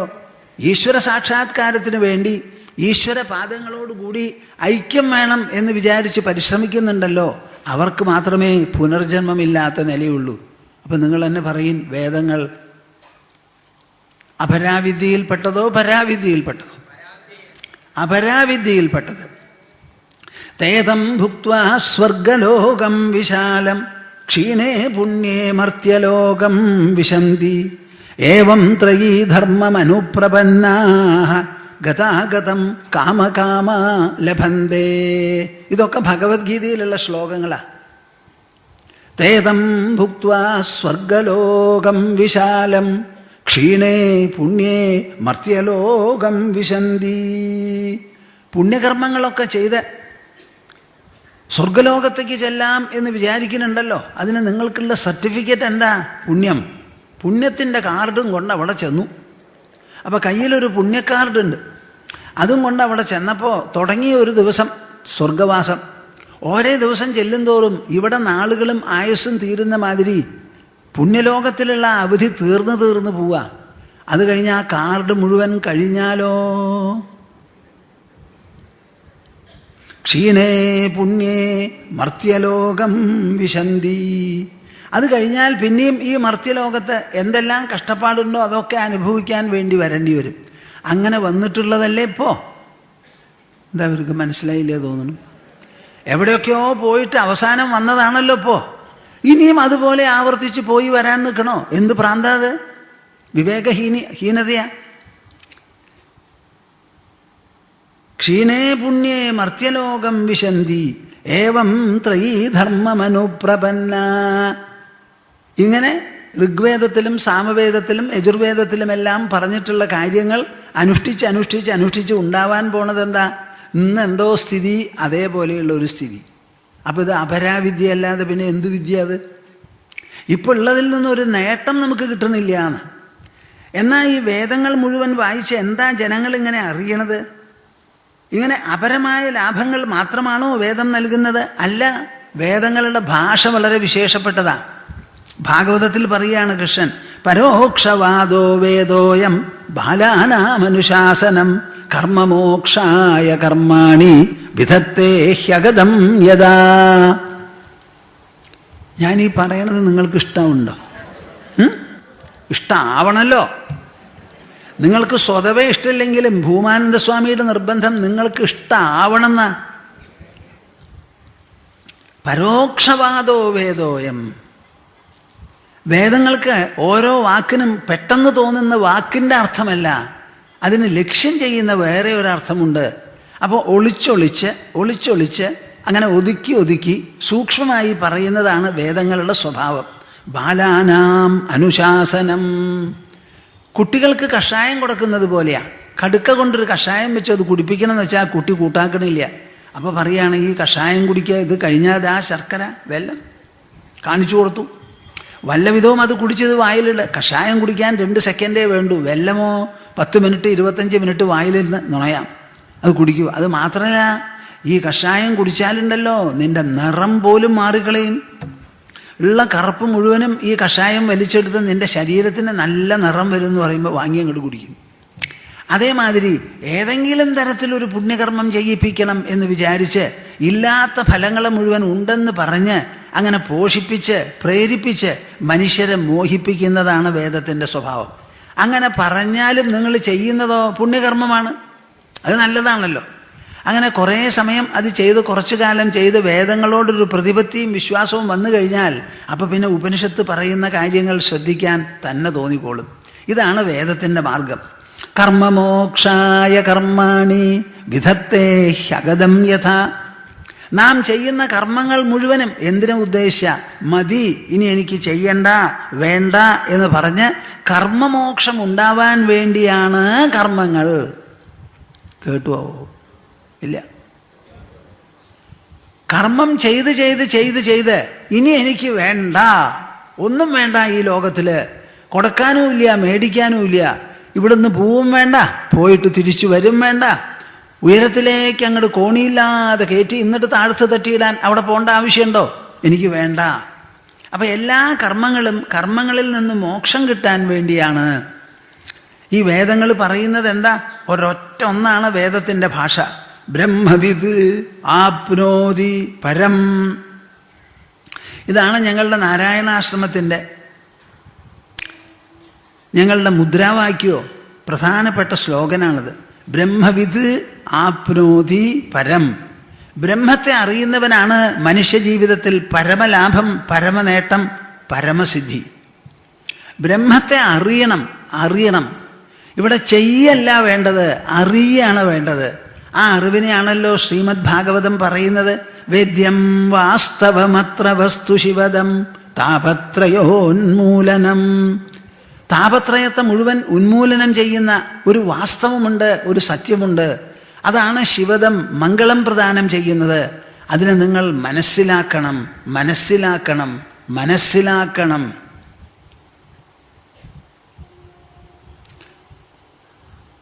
ഈശ്വര സാക്ഷാത്കാരത്തിന് വേണ്ടി ഈശ്വര പാദങ്ങളോടുകൂടി ഐക്യം വേണം എന്ന് വിചാരിച്ച് പരിശ്രമിക്കുന്നുണ്ടല്ലോ, അവർക്ക് മാത്രമേ പുനർജന്മമില്ലാത്ത നിലയുള്ളൂ. അപ്പം നിങ്ങൾ തന്നെ പറയും, വേദങ്ങൾ അപരാവിദ്യയിൽപ്പെട്ടതോ പരാവിദ്യയിൽപ്പെട്ടതോ? അപരാവിദ്യയിൽപ്പെട്ടത്. തേതം ഭുക്ത്വാ സ്വർഗലോകം വിശാലം ക്ഷീണേ പുണ്യേ മർത്യലോകം വിശന്തി ഏവം ത്രയീ ധർമ്മമനുപ്രപന്നാഃ ഗതാഗതം കാമകാമ ലഭന്തേ. ഇതൊക്കെ ഭഗവത്ഗീതയിലുള്ള ശ്ലോകങ്ങളാണ്. തേതം ഭുക്ത്വാ സ്വർഗലോകം വിശാലം ക്ഷീണേ പുണ്യേ മർത്യലോകം വിശന്തി. പുണ്യകർമ്മങ്ങളൊക്കെ ചെയ്ത് സ്വർഗലോകത്തേക്ക് ചെല്ലാം എന്ന് വിചാരിക്കുന്നുണ്ടല്ലോ, അതിന് നിങ്ങൾക്കുള്ള സർട്ടിഫിക്കറ്റ് എന്താ? പുണ്യം. പുണ്യത്തിൻ്റെ കാർഡും കൊണ്ട് അവിടെ ചെന്നു. അപ്പോൾ കയ്യിലൊരു പുണ്യക്കാർഡുണ്ട്. അതും കൊണ്ട് അവിടെ ചെന്നപ്പോൾ തുടങ്ങിയ ഒരു ദിവസം സ്വർഗവാസം. ഓരോ ദിവസം ചെല്ലുന്തോറും ഇവിടെ നാളുകളും ആയുസ്സും തീരുന്ന മാതിരി പുണ്യലോകത്തിലുള്ള അവധി തീർന്നു പോവുക. അത് കഴിഞ്ഞ് ആ കാർഡ് മുഴുവൻ കഴിഞ്ഞാലോ ക്ഷീണേ പുണ്യേ മർത്യലോകം വിശന്തി. അത് കഴിഞ്ഞാൽ പിന്നെയും ഈ മർത്യലോകത്ത് എന്തെല്ലാം കഷ്ടപ്പാടുണ്ടോ അതൊക്കെ അനുഭവിക്കാൻ വേണ്ടി വരേണ്ടി വരും. അങ്ങനെ വന്നിട്ടുള്ളതല്ലേ ഇപ്പോൾ? എന്താ അവർക്ക് മനസ്സിലായില്ലേ തോന്നുന്നു? എവിടെയൊക്കെയോ പോയിട്ട് അവസാനം വന്നതാണല്ലോ ഇപ്പോൾ. ഇനിയും അതുപോലെ ആവർത്തിച്ച് പോയി വരാൻ നിൽക്കണോ? എന്ത് പ്രാന്താത്? ഹീനതയാ. ക്ഷീണേ പുണ്യേ മർത്യലോകം വിശന്തി ഏവം ത്രയീ ധർമ്മമനുപ്രപന്ന. ഇങ്ങനെ ഋഗ്വേദത്തിലും സാമവേദത്തിലും യജുർവേദത്തിലുമെല്ലാം പറഞ്ഞിട്ടുള്ള കാര്യങ്ങൾ അനുഷ്ഠിച്ച് ഉണ്ടാവാൻ പോണത് എന്താ? ഇന്ന് എന്തോ സ്ഥിതി അതേപോലെയുള്ള ഒരു സ്ഥിതി. അപ്പോൾ ഇത് അപരാവിദ്യ അല്ലാതെ പിന്നെ എന്ത് വിദ്യ അത്? ഇപ്പോൾ ഉള്ളതിൽ നിന്നൊരു നേട്ടം നമുക്ക് കിട്ടണില്ല എന്ന്. എന്നാൽ ഈ വേദങ്ങൾ മുഴുവൻ വായിച്ച് എന്താ ജനങ്ങളിങ്ങനെ അറിയണത്? ഇങ്ങനെ അപരമായ ലാഭങ്ങൾ മാത്രമാണോ വേദം നൽകുന്നത്? അല്ല, വേദങ്ങളുടെ ഭാഷ വളരെ വിശേഷപ്പെട്ടതാണ്. ഭാഗവതത്തിൽ പറയുകയാണ് കൃഷ്ണൻ, പരോക്ഷവാദോ വേദോയം ബാലാനാമനുശാസനം കർമ്മമോക്ഷായ കർമാണി വിധത്തേ ഹ്യഗതം യഥാ. ഞാനീ പറയണത് നിങ്ങൾക്ക് ഇഷ്ടമുണ്ടോ? ഇഷ്ടമാവണല്ലോ. നിങ്ങൾക്ക് സ്വതവേ ഇഷ്ടമില്ലെങ്കിലും ഭൂമാനന്ദ സ്വാമിയുടെ നിർബന്ധം നിങ്ങൾക്ക് ഇഷ്ടമാവണമെന്ന. പരോക്ഷവാദോ വേദോയം. വേദങ്ങൾക്ക് ഓരോ വാക്കിനും പെട്ടെന്ന് തോന്നുന്ന വാക്കിൻ്റെ അർത്ഥമല്ല, അതിന് ലക്ഷ്യം ചെയ്യുന്ന വേറെ ഒരർത്ഥമുണ്ട്. അപ്പോൾ ഒളിച്ചൊളിച്ച് അങ്ങനെ ഒതുക്കി സൂക്ഷ്മമായി പറയുന്നതാണ് വേദങ്ങളുടെ സ്വഭാവം. ബാലാനാം അനുശാസനം. കുട്ടികൾക്ക് കഷായം കൊടുക്കുന്നത് പോലെയാണ്. കടുക്ക കൊണ്ടൊരു കഷായം വെച്ച് അത് കുടിപ്പിക്കണം എന്ന് വെച്ചാൽ കുട്ടി കൂട്ടാക്കണില്ല. അപ്പോൾ പറയുകയാണ്, ഈ കഷായം കുടിക്കുക, ഇത് കഴിഞ്ഞാൽ ആ ശർക്കര വെല്ലം കാണിച്ചു കൊടുത്തു. വല്ല വിധവും അത് കുടിച്ചത് വായിലിട. കഷായം കുടിക്കാൻ 2 സെക്കൻഡേ വേണ്ടൂ. വെല്ലമോ 10 മിനിറ്റ് 25 മിനിറ്റ് വായിലിരുന്ന് നുണയാം, അത് കുടിക്കുക. അത് മാത്രമല്ല, ഈ കഷായം കുടിച്ചാലുണ്ടല്ലോ നിൻ്റെ നിറം പോലും മാറിക്കളയും. ഉള്ള കറുപ്പ് മുഴുവനും ഈ കഷായം വലിച്ചെടുത്ത് നിൻ്റെ ശരീരത്തിന് നല്ല നിറം വരും എന്ന് പറയുമ്പോൾ വാങ്ങി അങ്ങോട്ട് കുടിക്കും. അതേമാതിരി ഏതെങ്കിലും തരത്തിലൊരു പുണ്യകർമ്മം ചെയ്യിപ്പിക്കണം എന്ന് വിചാരിച്ച് ഇല്ലാത്ത ഫലങ്ങൾ മുഴുവൻ ഉണ്ടെന്ന് പറഞ്ഞ് അങ്ങനെ പോഷിപ്പിച്ച് പ്രേരിപ്പിച്ച് മനുഷ്യരെ മോഹിപ്പിക്കുന്നതാണ് വേദത്തിൻ്റെ സ്വഭാവം. അങ്ങനെ പറഞ്ഞാലും നിങ്ങൾ ചെയ്യുന്നതോ പുണ്യകർമ്മമാണ്, അത് നല്ലതാണല്ലോ. അങ്ങനെ കുറേ സമയം അത് ചെയ്ത് കുറച്ചു കാലം ചെയ്ത് വേദങ്ങളോടൊരു പ്രതിപത്തിയും വിശ്വാസവും വന്നു കഴിഞ്ഞാൽ അപ്പോൾ പിന്നെ ഉപനിഷത്ത് പറയുന്ന കാര്യങ്ങൾ ശ്രദ്ധിക്കാൻ തന്നെ തോന്നിക്കോളും. ഇതാണ് വേദത്തിൻ്റെ മാർഗം. കർമ്മമോക്ഷായ കർമാണി വിധത്തേ ഹ്യഗതം യഥ. നാം ചെയ്യുന്ന കർമ്മങ്ങൾ മുഴുവനും എന്തിനെ ഉദ്ദേശിച്ച മതി, ഇനി എനിക്ക് ചെയ്യണ്ട, വേണ്ട എന്ന് പറഞ്ഞ് കർമ്മമോക്ഷം ഉണ്ടാവാൻ വേണ്ടിയാണ് കർമ്മങ്ങൾ. കേട്ടുവോ? ഇല്ല. കർമ്മം ചെയ്ത് ചെയ്ത് ചെയ്ത് ചെയ്ത് ഇനി എനിക്ക് വേണ്ട, ഒന്നും വേണ്ട, ഈ ലോകത്തിൽ കൊടുക്കാനുമില്ല മേടിക്കാനുമില്ല, ഇവിടുന്ന് പോവും വേണ്ട, പോയിട്ട് തിരിച്ചു വരും വേണ്ട, ഉയരത്തിലേക്ക് അങ്ങോട്ട് കോണിയില്ലാതെ കയറ്റി എന്നിട്ട് താഴ്ത്ത് തട്ടിയിടാൻ അവിടെ പോകേണ്ട ആവശ്യമുണ്ടോ? എനിക്ക് വേണ്ട. അപ്പം എല്ലാ കർമ്മങ്ങളിൽ നിന്ന് മോക്ഷം കിട്ടാൻ വേണ്ടിയാണ് ഈ വേദങ്ങൾ പറയുന്നത്. എന്താ? ഒരൊറ്റ ഒന്നാണ് വേദത്തിൻ്റെ ഭാഷ. ബ്രഹ്മവിദ് ആപ്നോതി പരം. ഇതാണ് ഞങ്ങളുടെ നാരായണാശ്രമത്തിൻ്റെ ഞങ്ങളുടെ മുദ്രാവാക്യമോ പ്രധാനപ്പെട്ട ശ്ലോകനാണിത്. ബ്രഹ്മവിദ് ആപ്നോതി പരം. ബ്രഹ്മത്തെ അറിയുന്നവനാണ് മനുഷ്യജീവിതത്തിൽ പരമലാഭം, പരമനേട്ടം, പരമസിദ്ധി. ബ്രഹ്മത്തെ അറിയണം. ഇവിടെ ചെയ്യല്ല വേണ്ടത്, അറിയാണ് വേണ്ടത്. ആ അറിവിനെയാണല്ലോ ശ്രീമദ് ഭാഗവതം പറയുന്നത്. വേദ്യം വാസ്തവമത്ര വസ്തു ശിവദം താപത്രയോന്മൂലനം. താപത്രയത്തെ മുഴുവൻ ഉന്മൂലനം ചെയ്യുന്ന ഒരു വാസ്തവമുണ്ട്, ഒരു സത്യമുണ്ട്. അതാണ് ശിവദം, മംഗളം പ്രദാനം ചെയ്യുന്നത്. അതിനെ നിങ്ങൾ മനസ്സിലാക്കണം.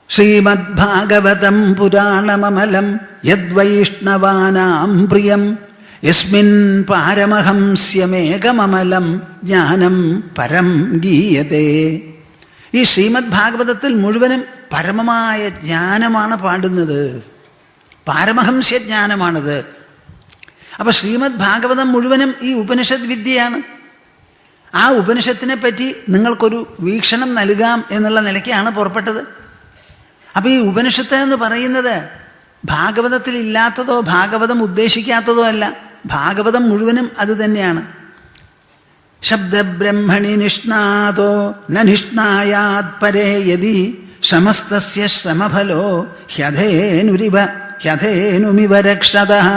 ശ്രീമദ്ഭാഗവതം പുരാണമമലം യദ്വൈഷ്ണവാനാം പ്രിയം യസ്മിൻ പാരമഹംസ്യമേകമമലം ജ്ഞാനം പരം ഗീയതേ. ഈ ശ്രീമദ് ഭാഗവതത്തിൽ മുഴുവനും പരമമായ ജ്ഞാനമാണ് പാടുന്നത്, പാരമഹംസ്യ ജ്ഞാനമാണിത്. അപ്പോൾ ശ്രീമദ് ഭാഗവതം മുഴുവനും ഈ ഉപനിഷത്ത് വിദ്യയാണ്. ആ ഉപനിഷത്തിനെ പറ്റി നിങ്ങൾക്കൊരു വീക്ഷണം നൽകാം എന്നുള്ള നിലയ്ക്കാണ് പുറപ്പെട്ടത്. അപ്പോൾ ഈ ഉപനിഷത്ത് എന്ന് പറയുന്നത് ഭാഗവതത്തിൽ ഇല്ലാത്തതോ ഭാഗവതം ഉദ്ദേശിക്കാത്തതോ അല്ല. ഭാഗവതം മുഴുവനും അത് തന്നെയാണ്. ശബ്ദബ്രഹ്മണി നിഷ്ണാതോ ന നിഷ്ണായാത് പരേ യദി ശ്രമസ്തസ്യ ശ്രമഫലോ ഹ്യധേനുമിവ രക്ഷതഃ.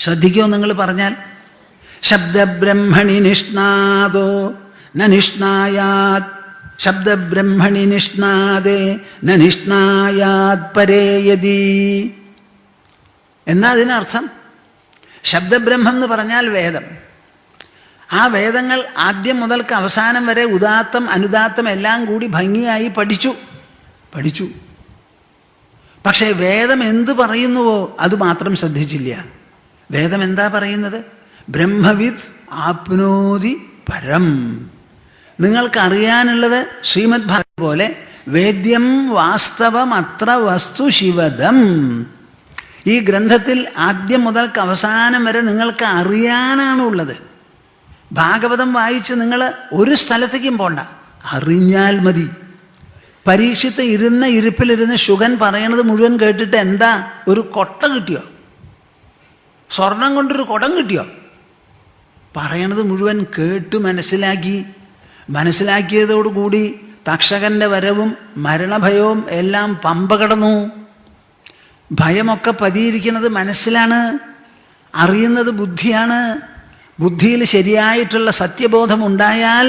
ശ്രദ്ധിക്കോ നിങ്ങൾ പറഞ്ഞാൽ? ശബ്ദബ്രഹ്മണി നിഷ്ണാതോ ന നിഷ്ണായാത്, ശബ്ദബ്രഹ്മണി നിഷ്ണാദേ ന നിഷ്ണായാത് പരേ യദി. എന്നാ അതിനർത്ഥം ശബ്ദബ്രഹ്മം എന്ന് പറഞ്ഞാൽ വേദം. ആ വേദങ്ങൾ ആദ്യം മുതൽക്ക് അവസാനം വരെ ഉദാത്തം അനുദാത്തം എല്ലാം കൂടി ഭംഗിയായി പഠിച്ചു. പക്ഷേ വേദം എന്തു പറയുന്നുവോ അത് മാത്രം ശ്രദ്ധിച്ചില്ല. വേദം എന്താ പറയുന്നത്? ബ്രഹ്മവിദ് ആപ്നോതി പരം. നിങ്ങൾക്കറിയാനുള്ളത് ശ്രീമദ് ഭാഗവതം പോലെ വേദ്യം വാസ്തവമത്ര വസ്തു ശിവദം. ഈ ഗ്രന്ഥത്തിൽ ആദ്യം മുതൽക്ക് അവസാനം വരെ നിങ്ങൾക്ക് അറിയാനാണുള്ളത്. ഭാഗവതം വായിച്ച് നിങ്ങൾ ഒരു സ്ഥലത്തേക്കും പോണ്ട, അറിഞ്ഞാൽ മതി. പരീക്ഷിത്ത് ഇരിപ്പിലിരുന്ന് ശുഗൻ പറയണത് മുഴുവൻ കേട്ടിട്ട് എന്താ, ഒരു കൊട്ട കിട്ടിയോ? സ്വർണം കൊണ്ടൊരു കുടം കിട്ടിയോ? പറയണത് മുഴുവൻ കേട്ട് മനസ്സിലാക്കിയതോടുകൂടി തക്ഷകൻ്റെ വരവും മരണഭയവും എല്ലാം പമ്പ കടന്നു. ഭയമൊക്കെ പതിയിരിക്കുന്നത് മനസ്സിലാണ്, അറിയുന്നത് ബുദ്ധിയാണ്. ബുദ്ധിയിൽ ശരിയായിട്ടുള്ള സത്യബോധം ഉണ്ടായാൽ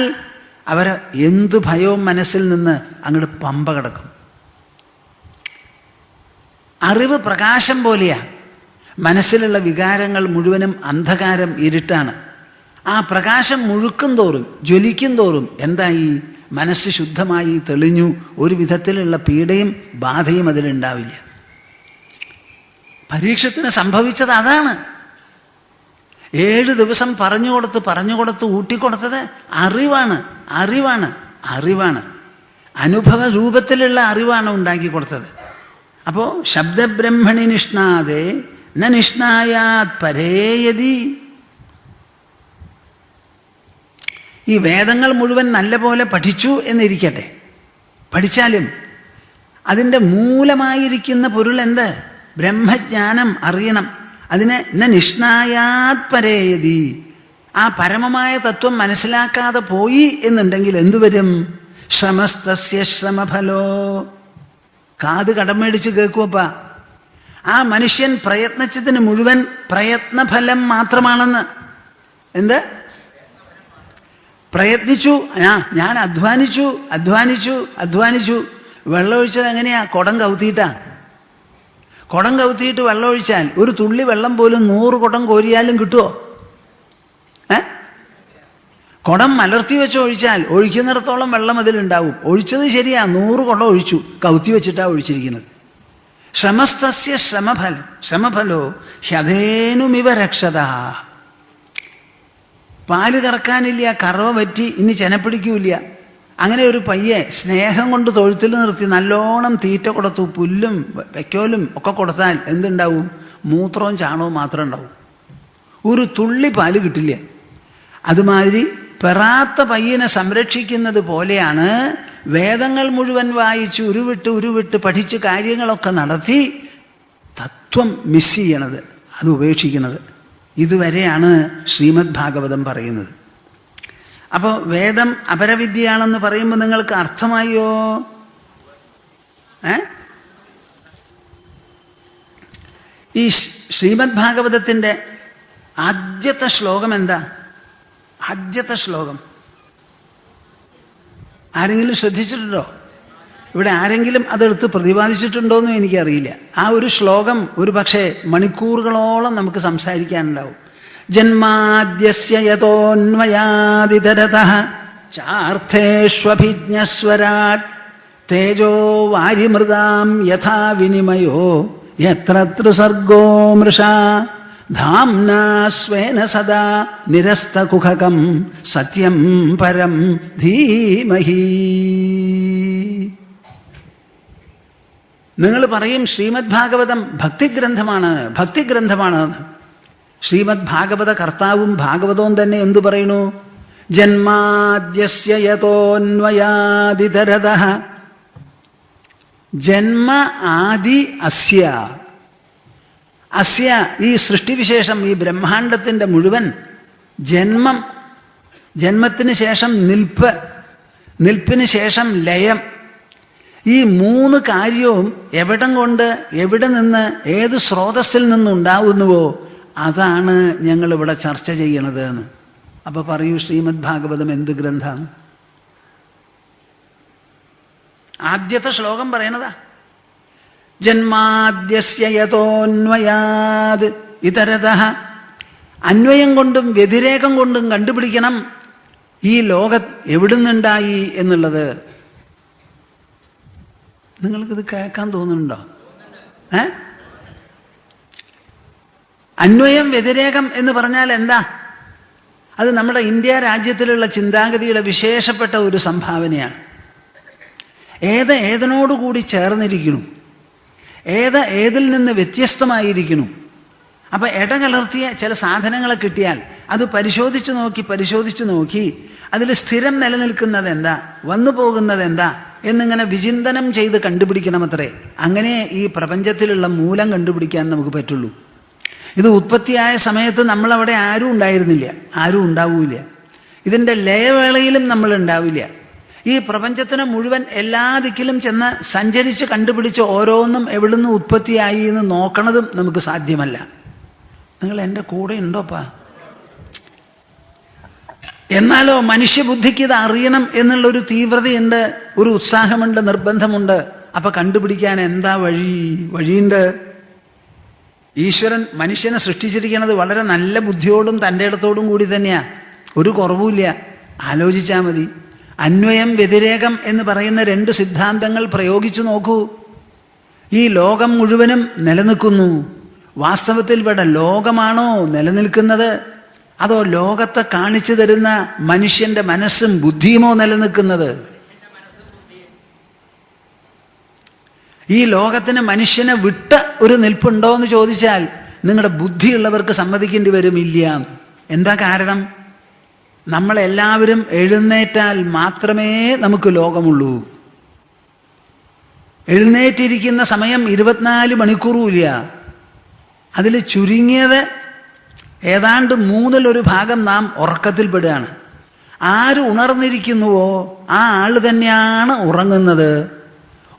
അവരെ എന്തു ഭയവും മനസ്സിൽ നിന്ന് അങ്ങോട്ട് പമ്പ കിടക്കും. അറിവ് പ്രകാശം പോലെയാണ്. മനസ്സിലുള്ള വികാരങ്ങൾ മുഴുവനും അന്ധകാരം, ഇരുട്ടാണ്. ആ പ്രകാശം മുഴുക്കും തോറും ജ്വലിക്കും തോറും എന്തായി? മനസ്സ് ശുദ്ധമായി തെളിഞ്ഞു. ഒരു വിധത്തിലുള്ള പീഡയും ബാധയും അതിലുണ്ടാവില്ല. പരീക്ഷത്തിന് സംഭവിച്ചത് അതാണ്. 7 ദിവസം പറഞ്ഞു കൊടുത്ത് ഊട്ടിക്കൊടുത്തത് അറിവാണ്. അനുഭവ രൂപത്തിലുള്ള അറിവാണ് ഉണ്ടാക്കി കൊടുത്തത്. അപ്പോൾ ശബ്ദബ്രഹ്മണി നിഷ്ണാദേ ന നിഷ്ണായാത് പരേ യദി. ഈ വേദങ്ങൾ മുഴുവൻ നല്ലപോലെ പഠിച്ചു എന്നിരിക്കട്ടെ. പഠിച്ചാലും അതിൻ്റെ മൂലമായിരിക്കുന്ന പൊരുൾ എന്ത്? ബ്രഹ്മജ്ഞാനം അറിയണം. അതിനെ നിഷ്ണായാത് പരേയതി, ആ പരമമായ തത്വം മനസ്സിലാക്കാതെ പോയി എന്നുണ്ടെങ്കിൽ എന്തുവരും? ശ്രമസ്തസ്യ ശ്രമഫലോ. കാത് കടം മേടിച്ച് കേൾക്കുവപ്പാ, ആ മനുഷ്യൻ പ്രയത്നിച്ചതിന് മുഴുവൻ പ്രയത്നഫലം മാത്രമാണെന്ന്. എന്ത് പ്രയത്നിച്ചു? ഞാൻ അധ്വാനിച്ചു. വെള്ളമൊഴിച്ചത് എങ്ങനെയാ? കുടം കൗത്തിയിട്ടാ. കുടം കൗത്തിയിട്ട് വെള്ളമൊഴിച്ചാൽ ഒരു തുള്ളി വെള്ളം പോലും 100 കുടം കോരിയാലും കിട്ടുമോ? കുടം മലർത്തി വെച്ച് ഒഴിച്ചാൽ ഒഴിക്കുന്നിടത്തോളം വെള്ളം അതിലുണ്ടാവും. ഒഴിച്ചത് ശരിയാ, 100 കുടം ഒഴിച്ചു, കൗത്തി വെച്ചിട്ടാണ് ഒഴിച്ചിരിക്കുന്നത്. ശ്രമസ്തസ്യ ശ്രമഫലോ ഹ്യധേനുമിവ രക്ഷത. പാല് കറക്കാനില്ല, കറവ പറ്റി, ഇനി ചെനപ്പിടിക്കൂല. അങ്ങനെ ഒരു പയ്യെ സ്നേഹം കൊണ്ട് തൊഴുത്തിൽ നിർത്തി നല്ലോണം തീറ്റ കൊടുത്തു, പുല്ലും വയ്ക്കോലും ഒക്കെ കൊടുത്താൽ എന്തുണ്ടാവും? മൂത്രവും ചാണകവും മാത്രം ഉണ്ടാവും, ഒരു തുള്ളി പാല് കിട്ടില്ല. അതുമാതിരി പെറാത്ത പയ്യനെ സംരക്ഷിക്കുന്നത് പോലെയാണ് വേദങ്ങൾ മുഴുവൻ വായിച്ച് ഉരുവിട്ട് പഠിച്ച് കാര്യങ്ങളൊക്കെ നടത്തി തത്വം മിസ് ചെയ്യണത്, അത് ഉപേക്ഷിക്കുന്നത്. ഇതുവരെയാണ് ശ്രീമദ് ഭാഗവതം പറയുന്നത്. അപ്പോൾ വേദം അപരവിദ്യയാണെന്ന് പറയുമ്പോൾ നിങ്ങൾക്ക് അർത്ഥമായോ? ഈ ശ്രീമദ് ഭാഗവതത്തിൻ്റെ ആദ്യത്തെ ശ്ലോകം എന്താ? ആദ്യത്തെ ശ്ലോകം ആരെങ്കിലും ശ്രദ്ധിച്ചിട്ടുണ്ടോ? ഇവിടെ ആരെങ്കിലും അതെടുത്ത് പ്രതിപാദിച്ചിട്ടുണ്ടോയെന്നും എനിക്കറിയില്ല. ആ ഒരു ശ്ലോകം ഒരു പക്ഷേ മണിക്കൂറുകളോളം നമുക്ക് സംസാരിക്കാനുണ്ടാവും. ജന്മാദ്യസ്യ യതോന്മയാദിതരതഃ ചാർത്ഥേഷ്വഭിജ്ഞസ്വരാട് തേജോ വാരിമൃതാം യഥാ വിനിമയോ യത്ര ത്രിസർഗോ മൃഷാ ധാംനാ സ്വേന സദാ നിരസ്തകുഹകം സത്യം പരം ധീമഹി. നിങ്ങൾ പറയും ശ്രീമദ് ഭാഗവതം ഭക്തിഗ്രന്ഥമാണ്. ശ്രീമദ് ഭാഗവത കർത്താവും ഭാഗവതവും തന്നെ എന്തു പറയുന്നു? ജന്മാദ്യസ്യ യതോന്വയാദിതരതഃ. ജന്മ ആദി അസ്യ ഈ സൃഷ്ടിവിശേഷം, ഈ ബ്രഹ്മാണ്ടത്തിൻ്റെ മുഴുവൻ ജന്മത്തിന് ശേഷം നിൽപ്പിന് ശേഷം ലയം, ഈ 3 കാര്യവും എവിടെ നിന്ന് ഏത് സ്രോതസ്സിൽ നിന്നുണ്ടാവുന്നുവോ അതാണ് ഞങ്ങളിവിടെ ചർച്ച ചെയ്യണത് എന്ന്. അപ്പോൾ പറയൂ, ശ്രീമദ് ഭാഗവതം എന്ത് ഗ്രന്ഥമാണ്? ആദ്യത്തെ ശ്ലോകം പറയണതാ ജന്മാദ്യസ്യ യതോന്വയാത് ഇതരതഃ. അന്വയം കൊണ്ടും വ്യതിരേകം കൊണ്ടും കണ്ടുപിടിക്കണം ഈ ലോകം എവിടുന്നുണ്ടായി എന്നുള്ളത്. നിങ്ങൾക്കിത് കേൾക്കാൻ തോന്നുന്നുണ്ടോ? അന്വയം വ്യതിരേകം എന്ന് പറഞ്ഞാൽ എന്താ? അത് നമ്മുടെ ഇന്ത്യ രാജ്യത്തിലുള്ള ചിന്താഗതിയുടെ വിശേഷപ്പെട്ട ഒരു സംഭാവനയാണ്. ഏതിനോടുകൂടി ചേർന്നിരിക്കുന്നു, ഏതിൽ നിന്ന് വ്യത്യസ്തമായിരിക്കുന്നു. അപ്പം ഇടകലർത്തിയ ചില സാധനങ്ങളെ കിട്ടിയാൽ അത് പരിശോധിച്ച് നോക്കി അതിൽ സ്ഥിരം നിലനിൽക്കുന്നത് എന്താ, വന്നു പോകുന്നത് എന്താ എന്നിങ്ങനെ വിചിന്തനം ചെയ്ത് കണ്ടുപിടിക്കണമത്രേ. അങ്ങനെ ഈ പ്രപഞ്ചത്തിലുള്ള മൂലം കണ്ടുപിടിക്കാൻ നമുക്ക് പറ്റുള്ളൂ. ഇത് ഉത്പത്തിയായ സമയത്ത് നമ്മളവിടെ ആരും ഉണ്ടായിരുന്നില്ല, ആരും ഉണ്ടാവില്ല. ഇതിൻ്റെ ലയവേളയിലും നമ്മൾ ഉണ്ടാവില്ല. ഈ പ്രപഞ്ചത്തിന് മുഴുവൻ എല്ലാ ദിക്കിലും ചെന്ന് സഞ്ചരിച്ച് കണ്ടുപിടിച്ച് ഓരോന്നും എവിടുന്ന് ഉത്പത്തിയായി എന്ന് നോക്കണതും നമുക്ക് സാധ്യമല്ല. നിങ്ങൾ എൻ്റെ കൂടെ ഉണ്ടോപ്പാ? എന്നാലോ മനുഷ്യബുദ്ധിക്ക് ഇത് അറിയണം എന്നുള്ളൊരു തീവ്രതയുണ്ട്, ഒരു ഉത്സാഹമുണ്ട്, നിർബന്ധമുണ്ട്. അപ്പം കണ്ടുപിടിക്കാൻ എന്താ വഴിയുണ്ട്. ഈശ്വരൻ മനുഷ്യനെ സൃഷ്ടിച്ചിരിക്കുന്നത് വളരെ നല്ല ബുദ്ധിയോടും തൻ്റെ ഇടത്തോടും കൂടി തന്നെയാണ്, ഒരു കുറവുമില്ല. ആലോചിച്ചാൽ മതി. അന്വയം വ്യതിരേകം എന്ന് പറയുന്ന 2 സിദ്ധാന്തങ്ങൾ പ്രയോഗിച്ചു നോക്കൂ. ഈ ലോകം മുഴുവനും നിലനിൽക്കുന്നു. വാസ്തവത്തിൽ ഇവിടെ ലോകമാണോ നിലനിൽക്കുന്നത്, അതോ ലോകത്തെ കാണിച്ചു തരുന്ന മനുഷ്യൻ്റെ മനസ്സും ബുദ്ധിയുമോ നിലനിൽക്കുന്നത്? ഈ ലോകത്തിന് മനുഷ്യനെ വിട്ട ഒരു നിൽപ്പുണ്ടോ എന്ന് ചോദിച്ചാൽ നിങ്ങളുടെ ബുദ്ധിയുള്ളവർക്ക് സമ്മതിക്കേണ്ടി വരും ഇല്ല. എന്താ കാരണം? നമ്മളെല്ലാവരും എഴുന്നേറ്റാൽ മാത്രമേ നമുക്ക് ലോകമുള്ളൂ. എഴുന്നേറ്റിരിക്കുന്ന സമയം 24 മണിക്കൂറും ഇല്ല. അതിൽ ചുരുങ്ങിയത് ഏതാണ്ട് 1/3 നാം ഉറക്കത്തിൽപ്പെടുകയാണ്. ആര് ഉണർന്നിരിക്കുന്നുവോ ആ ആൾ തന്നെയാണ് ഉറങ്ങുന്നത്.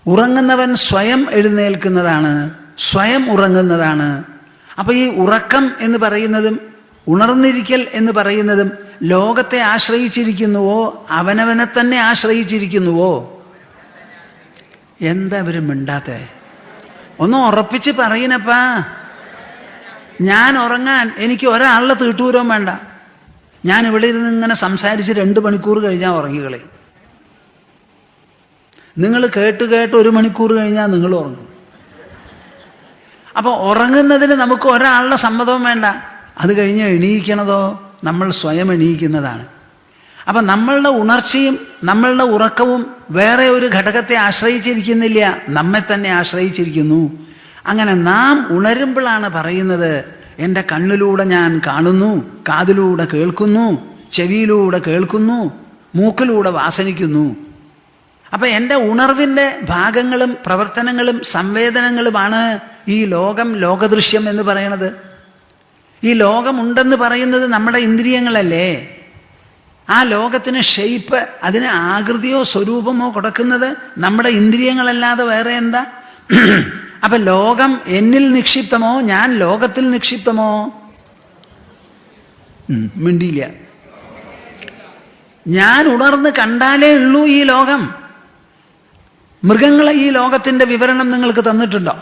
ഉറങ്ങുന്നവൻ സ്വയം എഴുന്നേൽക്കുന്നതാണ്, സ്വയം ഉറങ്ങുന്നതാണ്. അപ്പോൾ ഈ ഉറക്കം എന്ന് പറയുന്നതും ഉണർന്നിരിക്കൽ എന്ന് പറയുന്നതും ലോകത്തെ ആശ്രയിച്ചിരിക്കുന്നുവോ അവനവനെ തന്നെ ആശ്രയിച്ചിരിക്കുന്നുവോ? എന്താ ഇവർ മിണ്ടാത്തെ? ഒന്ന് ഉറപ്പിച്ച് പറയുന്നപ്പാ. ഞാൻ ഉറങ്ങാൻ എനിക്ക് ഒരാളുടെ തീട്ടൂരം വേണ്ട. ഞാൻ ഇവിടെ ഇരുന്ന് ഇങ്ങനെ സംസാരിച്ച് 2 മണിക്കൂർ കഴിഞ്ഞാൽ ഉറങ്ങിക്കളെ. നിങ്ങൾ കേട്ട് 1 മണിക്കൂർ കഴിഞ്ഞാൽ നിങ്ങൾ ഉറങ്ങും. അപ്പോൾ ഉറങ്ങുന്നതിന് നമുക്ക് ഒരാളുടെ സമ്മതവും വേണ്ട. അത് കഴിഞ്ഞ് എണീക്കണതോ നമ്മൾ സ്വയം എണീക്കുന്നതാണ്. അപ്പം നമ്മളുടെ ഉണർച്ചയും നമ്മളുടെ ഉറക്കവും വേറെ ഒരു ഘടകത്തെ ആശ്രയിച്ചിരിക്കുന്നില്ല, നമ്മെ തന്നെ ആശ്രയിച്ചിരിക്കുന്നു. അങ്ങനെ നാം ഉണരുമ്പോഴാണ് പറയുന്നത്, എൻ്റെ കണ്ണിലൂടെ ഞാൻ കാണുന്നു, കാതിലൂടെ കേൾക്കുന്നു, ചെവിയിലൂടെ കേൾക്കുന്നു, മൂക്കിലൂടെ വാസനിക്കുന്നു. അപ്പം എൻ്റെ ഉണർവിൻ്റെ ഭാഗങ്ങളും പ്രവർത്തനങ്ങളും സംവേദനങ്ങളുമാണ് ഈ ലോകം, ലോകദൃശ്യം എന്ന് പറയണത്. ഈ ലോകമുണ്ടെന്ന് പറയുന്നത് നമ്മുടെ ഇന്ദ്രിയങ്ങളല്ലേ. ആ ലോകത്തിന് ഷെയ്പ്പ്, അതിന് ആകൃതിയോ സ്വരൂപമോ കൊടുക്കുന്നത് നമ്മുടെ ഇന്ദ്രിയങ്ങളല്ലാതെ വേറെ എന്താ? അപ്പം ലോകം എന്നിൽ നിക്ഷിപ്തമോ ഞാൻ ലോകത്തിൽ നിക്ഷിപ്തമോ? മിണ്ടിയില്ല. ഞാൻ ഉണർന്ന് കണ്ടാലേ ഉള്ളൂ ഈ ലോകം. മൃഗങ്ങളെ ഈ ലോകത്തിൻ്റെ വിവരണം നിങ്ങൾക്ക് തന്നിട്ടുണ്ടോ?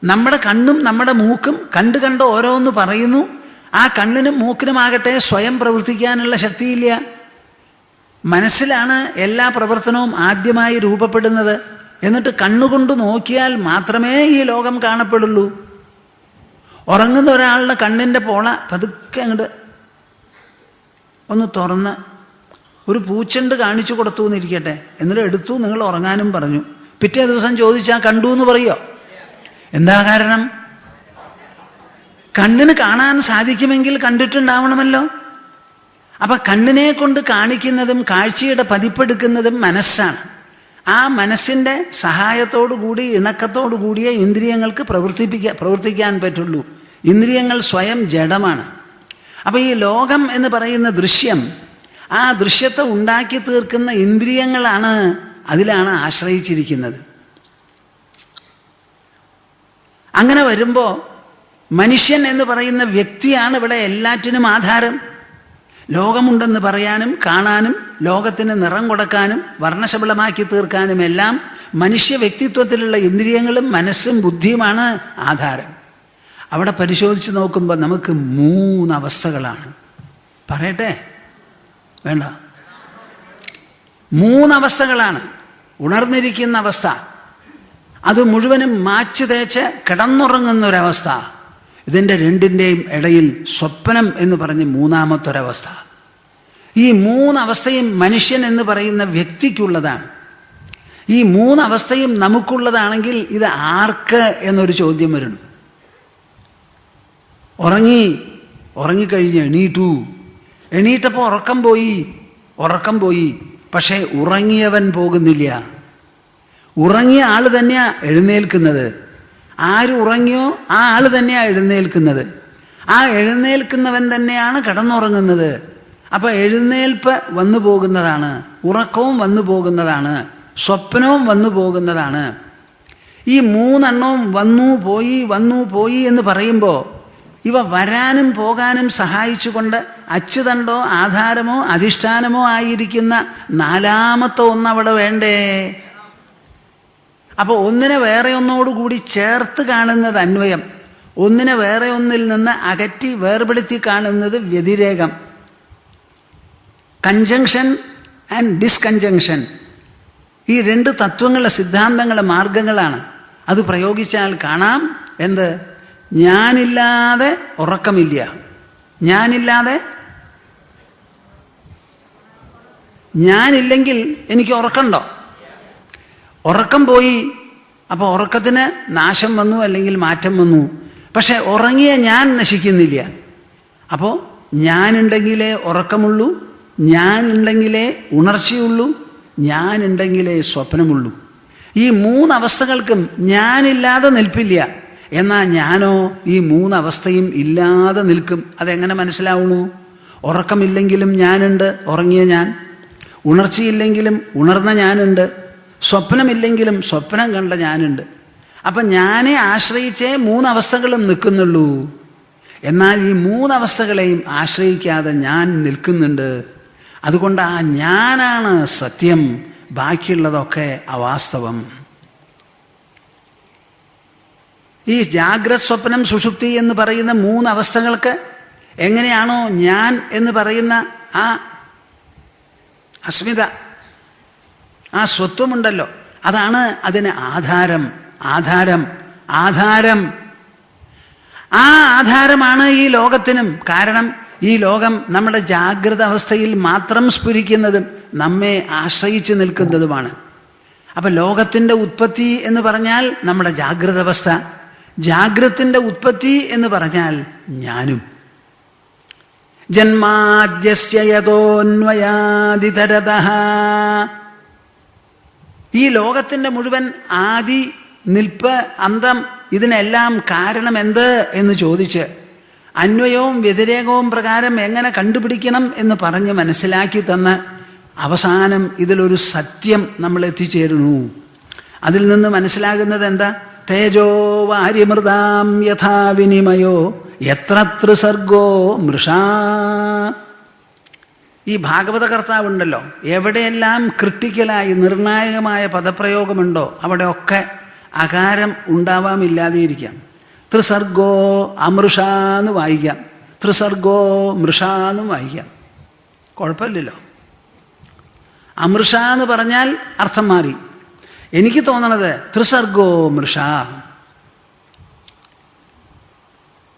നമ്മുടെ കണ്ണും നമ്മുടെ മൂക്കും കണ്ട് ഓരോന്ന് പറയുന്നു. ആ കണ്ണിനും മൂക്കിനുമാകട്ടെ സ്വയം പ്രവർത്തിക്കാനുള്ള ശക്തിയില്ല. മനസ്സിലാണ് എല്ലാ പ്രവർത്തനവും ആദ്യമായി രൂപപ്പെടുന്നത്. എന്നിട്ട് കണ്ണുകൊണ്ട് നോക്കിയാൽ മാത്രമേ ഈ ലോകം കാണപ്പെടുള്ളൂ. ഉറങ്ങുന്ന ഒരാളുടെ കണ്ണിൻ്റെ പോള പതുക്കെ അങ്ങോട്ട് ഒന്ന് തുറന്ന് ഒരു പൂച്ചെണ്ട് കാണിച്ചു കൊടുത്തു എന്നിരിക്കട്ടെ, എന്നിട്ട് എടുത്തു, നിങ്ങൾ ഉറങ്ങാനും പറഞ്ഞു. പിറ്റേ ദിവസം ചോദിച്ചാൽ കണ്ടു എന്ന് പറയുമോ? എന്താ കാരണം? കണ്ണിന് കാണാൻ സാധിക്കുമെങ്കിൽ കണ്ടിട്ടുണ്ടാവണമല്ലോ. അപ്പം കണ്ണിനെ കൊണ്ട് കാണിക്കുന്നതും കാഴ്ചയുടെ പതിപ്പെടുക്കുന്നതും മനസ്സാണ്. ആ മനസ്സിൻ്റെ സഹായത്തോടു കൂടി, ഇണക്കത്തോടു കൂടിയ ഇന്ദ്രിയങ്ങൾക്ക് പ്രവർത്തിക്കാൻ പറ്റുള്ളൂ. ഇന്ദ്രിയങ്ങൾ സ്വയം ജഡമാണ്. അപ്പോൾ ഈ ലോകം എന്ന് പറയുന്ന ദൃശ്യം, ആ ദൃശ്യത്തെ ഉണ്ടാക്കി തീർക്കുന്ന ഇന്ദ്രിയങ്ങളാണ്, അതിലാണ് ആശ്രയിച്ചിരിക്കുന്നത്. അങ്ങനെ വരുമ്പോൾ മനുഷ്യൻ എന്ന് പറയുന്ന വ്യക്തിയാണ് ഇവിടെ എല്ലാറ്റിനും ആധാരം. ലോകമുണ്ടെന്ന് പറയാനും കാണാനും ലോകത്തിന് നിറം കൊടുക്കാനും വർണ്ണശബളമാക്കി തീർക്കാനും എല്ലാം മനുഷ്യ വ്യക്തിത്വത്തിലുള്ള ഇന്ദ്രിയങ്ങളും മനസ്സും ബുദ്ധിയുമാണ് ആധാരം. അവിടെ പരിശോധിച്ച് നോക്കുമ്പോൾ നമുക്ക് 3 അവസ്ഥകളാണ്. പറയട്ടെ? വേണ്ട. 3 അവസ്ഥകളാണ്. ഉണർന്നിരിക്കുന്ന അവസ്ഥ, അത് മുഴുവനും മാച്ച് തേച്ച് കിടന്നുറങ്ങുന്നൊരവസ്ഥ. ഇതിൻ്റെ രണ്ടിൻ്റെയും ഇടയിൽ സ്വപ്നം എന്ന് പറഞ്ഞ് 3-മത്തൊരവസ്ഥ. ഈ 3 അവസ്ഥയും മനുഷ്യൻ എന്ന് പറയുന്ന വ്യക്തിക്കുള്ളതാണ്. ഈ 3 അവസ്ഥയും നമുക്കുള്ളതാണെങ്കിൽ ഇത് ആർക്ക് എന്നൊരു ചോദ്യം വരുന്നു. ഉറങ്ങിക്കഴിഞ്ഞ് എണീറ്റപ്പോൾ ഉറക്കം പോയി. പക്ഷേ ഉറങ്ങിയവൻ പോകുന്നില്ല. ഉറങ്ങിയ ആൾ തന്നെയാണ് എഴുന്നേൽക്കുന്നത്. ആര് ഉറങ്ങിയോ ആ ആൾ തന്നെയാണ് എഴുന്നേൽക്കുന്നത്. ആ എഴുന്നേൽക്കുന്നവൻ തന്നെയാണ് കിടന്നുറങ്ങുന്നത്. അപ്പോൾ എഴുന്നേൽപ്പ് വന്നു പോകുന്നതാണ്, ഉറക്കവും വന്നു പോകുന്നതാണ്, സ്വപ്നവും വന്നു പോകുന്നതാണ്. ഈ 3 എണ്ണവും വന്നു പോയി എന്ന് പറയുമ്പോൾ ഇവ വരാനും പോകാനും സഹായിച്ചുകൊണ്ട് അച്ചുതണ്ടോ ആധാരമോ അധിഷ്ഠാനമോ ആയിരിക്കുന്ന 4-മത്തെ ഒന്നവിടെ വേണ്ടേ? അപ്പോൾ ഒന്നിനെ വേറെ ഒന്നോടുകൂടി ചേർത്ത് കാണുന്നത് അന്വയം, ഒന്നിനെ വേറെ ഒന്നിൽ നിന്ന് അകറ്റി വേർപെടുത്തി കാണുന്നത് വ്യതിരേകം. കൺജങ്ഷൻ ആൻഡ് ഡിസ്കൺജങ്ഷൻ, ഈ 2 തത്വങ്ങളുടെ സിദ്ധാന്തങ്ങളുടെ മാർഗങ്ങളാണ്. അത് പ്രയോഗിച്ചാൽ കാണാം എന്ത്? ഞാനില്ലാതെ ഉറക്കമില്ല, ഞാനില്ലെങ്കിൽ എനിക്ക് ഉറക്കമുണ്ടോ? ഉറക്കം പോയി. അപ്പോൾ ഉറക്കത്തിന് നാശം വന്നു, അല്ലെങ്കിൽ മാറ്റം വന്നു. പക്ഷെ ഉറങ്ങിയ ഞാൻ നശിക്കുന്നില്ല. അപ്പോൾ ഞാനുണ്ടെങ്കിലേ ഉറക്കമുള്ളൂ, ഞാനുണ്ടെങ്കിലേ ഉണർച്ചയുള്ളൂ, ഞാനുണ്ടെങ്കിലേ സ്വപ്നമുള്ളൂ. ഈ മൂന്നവസ്ഥകൾക്കും ഞാനില്ലാതെ നിൽപ്പില്ല. എന്നാൽ ഞാനോ ഈ മൂന്നവസ്ഥയും ഇല്ലാതെ നിൽക്കും. അതെങ്ങനെ മനസ്സിലാവുന്നു? ഉറക്കമില്ലെങ്കിലും ഞാനുണ്ട്, ഉറങ്ങിയ ഞാൻ. ഉണർച്ചയില്ലെങ്കിലും ഉണർന്ന ഞാനുണ്ട്. സ്വപ്നമില്ലെങ്കിലും സ്വപ്നം കണ്ട ഞാനുണ്ട്. അപ്പം ഞാനെ ആശ്രയിച്ചേ മൂന്നവസ്ഥകളും നിൽക്കുന്നുള്ളൂ. എന്നാൽ ഈ മൂന്നവസ്ഥകളെയും ആശ്രയിക്കാതെ ഞാൻ നിൽക്കുന്നുണ്ട്. അതുകൊണ്ട് ആ ഞാനാണ് സത്യം, ബാക്കിയുള്ളതൊക്കെ അവാസ്തവം. ഈ ജാഗ്രത്, സ്വപ്നം, സുഷുപ്തി എന്ന് പറയുന്ന മൂന്നവസ്ഥകൾക്ക് എങ്ങനെയാണോ ഞാൻ എന്ന് പറയുന്ന ആ അസ്മിത, ആ സ്വത്വമുണ്ടല്ലോ, അതാണ് അതിന് ആധാരം. ആധാരം ആധാരം ആ ആധാരമാണ് ഈ ലോകത്തിനും. കാരണം ഈ ലോകം നമ്മുടെ ജാഗ്രത അവസ്ഥയിൽ മാത്രം സ്ഫുരിക്കുന്നതും നമ്മെ ആശ്രയിച്ച് നിൽക്കുന്നതുമാണ്. അപ്പം ലോകത്തിൻ്റെ ഉത്പത്തി എന്ന് പറഞ്ഞാൽ നമ്മുടെ ജാഗ്രത അവസ്ഥ, ജാഗ്രത്തിൻ്റെ ഉത്പത്തി എന്ന് പറഞ്ഞാൽ ഞാനും. ജന്മാദ്യസ്യ യതോന്വയാദിതരതഃ. ഈ ലോകത്തിൻ്റെ മുഴുവൻ ആദി, നിൽപ്പ്, അന്തം, ഇതിനെല്ലാം കാരണം എന്ത് എന്ന് ചോദിച്ച് അന്വയവും വ്യതിരേകവും പ്രകാരം എങ്ങനെ കണ്ടുപിടിക്കണം എന്ന് പറഞ്ഞ് മനസ്സിലാക്കി തന്ന് അവസാനം ഇതിലൊരു സത്യം നമ്മൾ എത്തിച്ചേരുന്നു. അതിൽ നിന്ന് മനസ്സിലാകുന്നത് എന്താ? തേജോ വാര്യമൃതാം യഥാ വിനിമയോ എത്ര ത്രിസർഗോ മൃഷാ. ഈ ഭാഗവത കർത്താവുണ്ടല്ലോ, എവിടെയെല്ലാം ക്രിട്ടിക്കലായി നിർണായകമായ പദപ്രയോഗമുണ്ടോ അവിടെയൊക്കെ അകാരം ഉണ്ടാവാമില്ലാതെയിരിക്കാം. ത്രിസർഗോ അമൃഷാന്ന് വായിക്കാം, ത്രിസർഗോ മൃഷാന്നും വായിക്കാം, കുഴപ്പമില്ലല്ലോ. അമൃഷ എന്ന് പറഞ്ഞാൽ അർത്ഥം മാറി. എനിക്ക് തോന്നണത് ത്രിസർഗോ മൃഷ.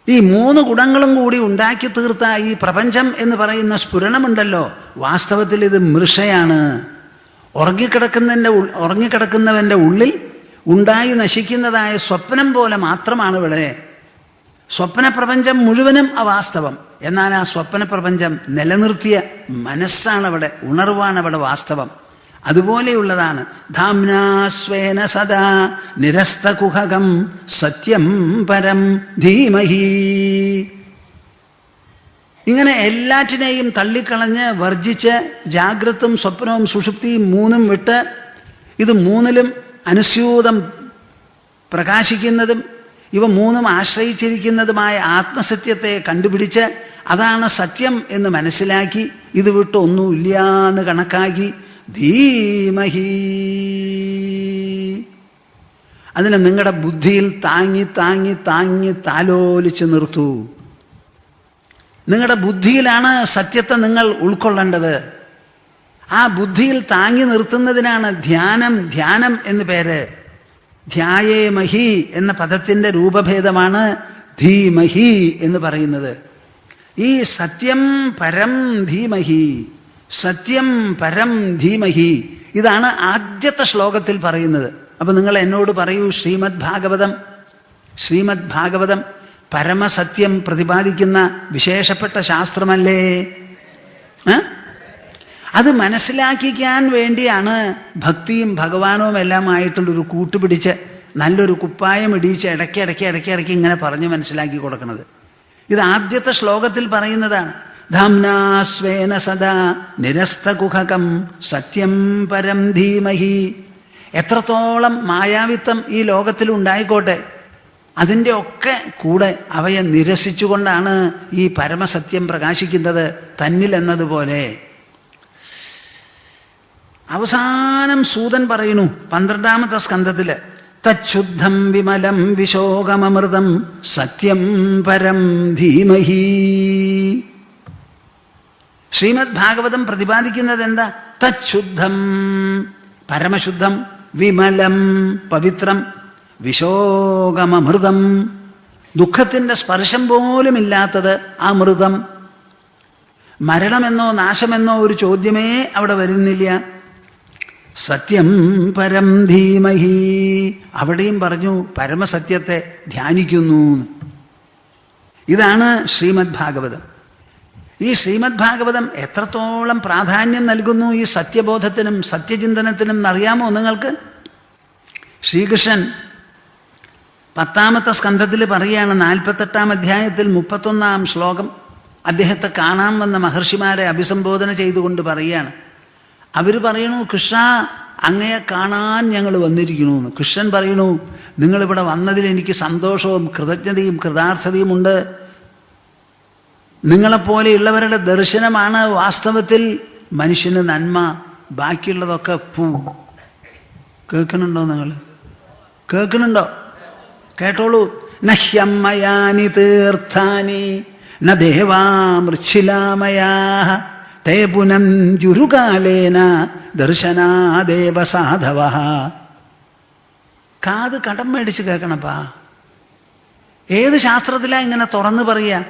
ഈ മൂന്ന് ഗുണങ്ങളും കൂടി ഉണ്ടാക്കി തീർത്ത ഈ പ്രപഞ്ചം എന്ന് പറയുന്ന സ്ഫുരണമുണ്ടല്ലോ, വാസ്തവത്തിൽ ഇത് മൃഷയാണ്. ഉറങ്ങിക്കിടക്കുന്നവൻ്റെ ഉള്ളിൽ ഉണ്ടായി നശിക്കുന്നതായ സ്വപ്നം പോലെ മാത്രമാണ് ഇവിടെ. സ്വപ്നപ്രപഞ്ചം മുഴുവനും അവാസ്തവം. എന്നാൽ ആ സ്വപ്നപ്രപഞ്ചം നിലനിർത്തിയ മനസ്സാണവിടെ, ഉണർവാണവിടെ വാസ്തവം. അതുപോലെയുള്ളതാണ് ധാംനാസ്വേന സദാ നിരസ്തകുഹകം സത്യം പരം ധീമഹി. ഇങ്ങനെ എല്ലാറ്റിനെയും തള്ളിക്കളഞ്ഞ് വർജിച്ച് ജാഗ്രതും സ്വപ്നവും സുഷുപ്തിയും മൂന്നും വിട്ട് ഇത് മൂന്നിലും അനുസ്യൂതം പ്രകാശിക്കുന്നതും ഇവ മൂന്നും ആശ്രയിച്ചിരിക്കുന്നതുമായ ആത്മസത്യത്തെ കണ്ടുപിടിച്ച് അതാണ് സത്യം എന്ന് മനസ്സിലാക്കി ഇത് വിട്ട് ഒന്നുമില്ല എന്ന് കണക്കാക്കി ധീമഹി. അതിനെ നിങ്ങളുടെ ബുദ്ധിയിൽ താങ്ങി താങ്ങി താങ്ങി താലോലിച്ച് നിർത്തൂ. നിങ്ങളുടെ ബുദ്ധിയിലാണ് സത്യത്തെ നിങ്ങൾ ഉൾക്കൊള്ളേണ്ടത്. ആ ബുദ്ധിയിൽ താങ്ങി നിർത്തുന്നതിനാണ് ധ്യാനം. ധ്യാനം എന്ന് പേര്. ധ്യായേമഹി എന്ന പദത്തിൻ്റെ രൂപഭേദമാണ് ധീമഹി എന്ന് പറയുന്നത്. ഈ സത്യം പരം ധീമഹി, സത്യം പരം ധീമഹി, ഇതാണ് ആദ്യത്തെ ശ്ലോകത്തിൽ പറയുന്നത്. അപ്പം നിങ്ങൾ എന്നോട് പറയൂ, ശ്രീമദ് ഭാഗവതം പരമസത്യം പ്രതിപാദിക്കുന്ന വിശേഷപ്പെട്ട ശാസ്ത്രമല്ലേ? അത് മനസ്സിലാക്കിക്കാൻ വേണ്ടിയാണ് ഭക്തിയും ഭഗവാനവും എല്ലാമായിട്ടുള്ളൊരു കൂട്ടുപിടിച്ച് നല്ലൊരു കുപ്പായം ഇടിയിച്ച് ഇടയ്ക്ക് ഇങ്ങനെ പറഞ്ഞ് മനസ്സിലാക്കി കൊടുക്കുന്നത്. ഇത് ആദ്യത്തെ ശ്ലോകത്തിൽ പറയുന്നതാണ്. ധാംനാസ്വേന സദാ നിരസ്തകുഹകം സത്യം പരം ധീമഹി. എത്രത്തോളം മായാവിത്വം ഈ ലോകത്തിൽ ഉണ്ടായിക്കോട്ടെ, അതിൻ്റെ ഒക്കെ കൂടെ അവയെ നിരസിച്ചുകൊണ്ടാണ് ഈ പരമസത്യം പ്രകാശിക്കുന്നത് തന്നിൽ എന്നതുപോലെ. അവസാനം സൂതൻ പറയുന്നു 12ാമത്തെ സ്കന്ധത്തിൽ, തച്ഛുദ്ധം വിമലം വിശോകമമൃതം സത്യം പരം ധീമഹി. ശ്രീമദ് ഭാഗവതം പ്രതിപാദിക്കുന്നത് എന്താ? തച്ഛുദ്ധം പരമശുദ്ധം, വിമലം പവിത്രം, വിശോകമമൃതം ദുഃഖത്തിൻ്റെ സ്പർശം പോലുമില്ലാത്തത് അമൃതം. മരണമെന്നോ നാശമെന്നോ ഒരു ചോദ്യമേ അവിടെ വരുന്നില്ല. സത്യം പരം ധീമഹി. അവിടെയും പറഞ്ഞു പരമസത്യത്തെ ധ്യാനിക്കുന്നു. ഇതാണ് ശ്രീമദ് ഭാഗവതം. ഈ ശ്രീമദ് ഭാഗവതം എത്രത്തോളം പ്രാധാന്യം നൽകുന്നു ഈ സത്യബോധത്തിനും സത്യചിന്തനത്തിനും എന്നറിയാമോ നിങ്ങൾക്ക്? ശ്രീകൃഷ്ണൻ 10ാമത്തെ സ്കന്ധത്തിൽ പറയുകയാണ്, 48ാം അധ്യായത്തിൽ 31ാം ശ്ലോകം. അദ്ദേഹത്തെ കാണാൻ വന്ന മഹർഷിമാരെ അഭിസംബോധന ചെയ്തുകൊണ്ട് പറയുകയാണ്. അവർ പറയണു, കൃഷ്ണ അങ്ങയെ കാണാൻ ഞങ്ങൾ വന്നിരിക്കണമെന്ന്. കൃഷ്ണൻ പറയണു, നിങ്ങളിവിടെ വന്നതിൽ എനിക്ക് സന്തോഷവും കൃതജ്ഞതയും കൃതാർത്ഥതയുമുണ്ട്. നിങ്ങളെപ്പോലെയുള്ളവരുടെ ദർശനമാണ് വാസ്തവത്തിൽ മനുഷ്യന് നന്മ. ബാക്കിയുള്ളതൊക്കെ പൂ. കേൾക്കുന്നുണ്ടോ? നിങ്ങൾ കേൾക്കുന്നുണ്ടോ? കേട്ടോളൂ. നഹ്യമ്മയാനി തീർത്ഥാനി ന ദേവാമൃച്ഛിലാമയാ തേ പുനന്ത്യുരുകാലേന ദർശനാദേവ സാധവ. കാത് കടം മേടിച്ച് കേൾക്കണപ്പാ. ഏത് ശാസ്ത്രത്തിലാണ് ഇങ്ങനെ തുറന്ന് പറയുക?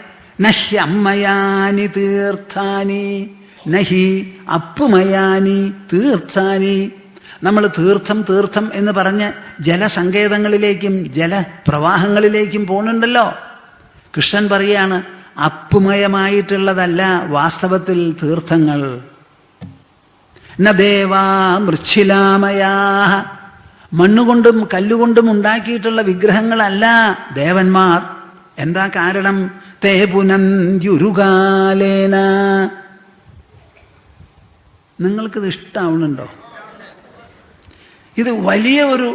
നഹ്യമ്മയാനി തീർത്ഥാനി, നഹി അപ്പുമയാനി തീർത്ഥാനി. നമ്മൾ തീർത്ഥം തീർത്ഥം എന്ന് പറഞ്ഞ് ജലസങ്കേതങ്ങളിലേക്കും ജലപ്രവാഹങ്ങളിലേക്കും പോകുന്നുണ്ടല്ലോ. കൃഷ്ണൻ പറയാണ്, അപ്പുമയമായിട്ടുള്ളതല്ല വാസ്തവത്തിൽ തീർത്ഥങ്ങൾ. ന ദേവാ മൃച്ഛിലാമയാ, മണ്ണുകൊണ്ടും കല്ലുകൊണ്ടും ഉണ്ടാക്കിയിട്ടുള്ള വിഗ്രഹങ്ങളല്ല ദേവന്മാർ. എന്താ കാരണം? തേ പുനന്ത്യുരുകാലേന. നിങ്ങൾക്കിത് ഇഷ്ടമാവുന്നുണ്ടോ? ഇത് വലിയ ഒരു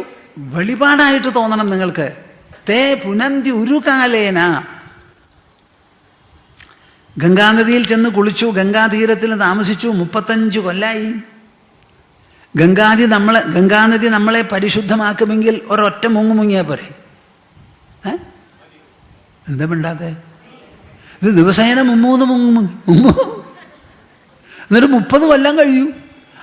വെളിപാടായിട്ട് തോന്നണം നിങ്ങൾക്ക്. തേ പുനന്ത്യുരുകാലേന. ഗംഗാനദിയിൽ ചെന്ന് കുളിച്ചു, ഗംഗാതീരത്തിൽ താമസിച്ചു, 35 കൊല്ലായി. ഗംഗാനദി നമ്മളെ പരിശുദ്ധമാക്കുമെങ്കിൽ ഒരൊറ്റ മുങ്ങിയാൽ പോരെ? എന്താ മിണ്ടാതെ? ഇത് ദിവസേന മുങ്ങും. എന്നിട്ട് 30 കൊല്ലം കഴിയൂ.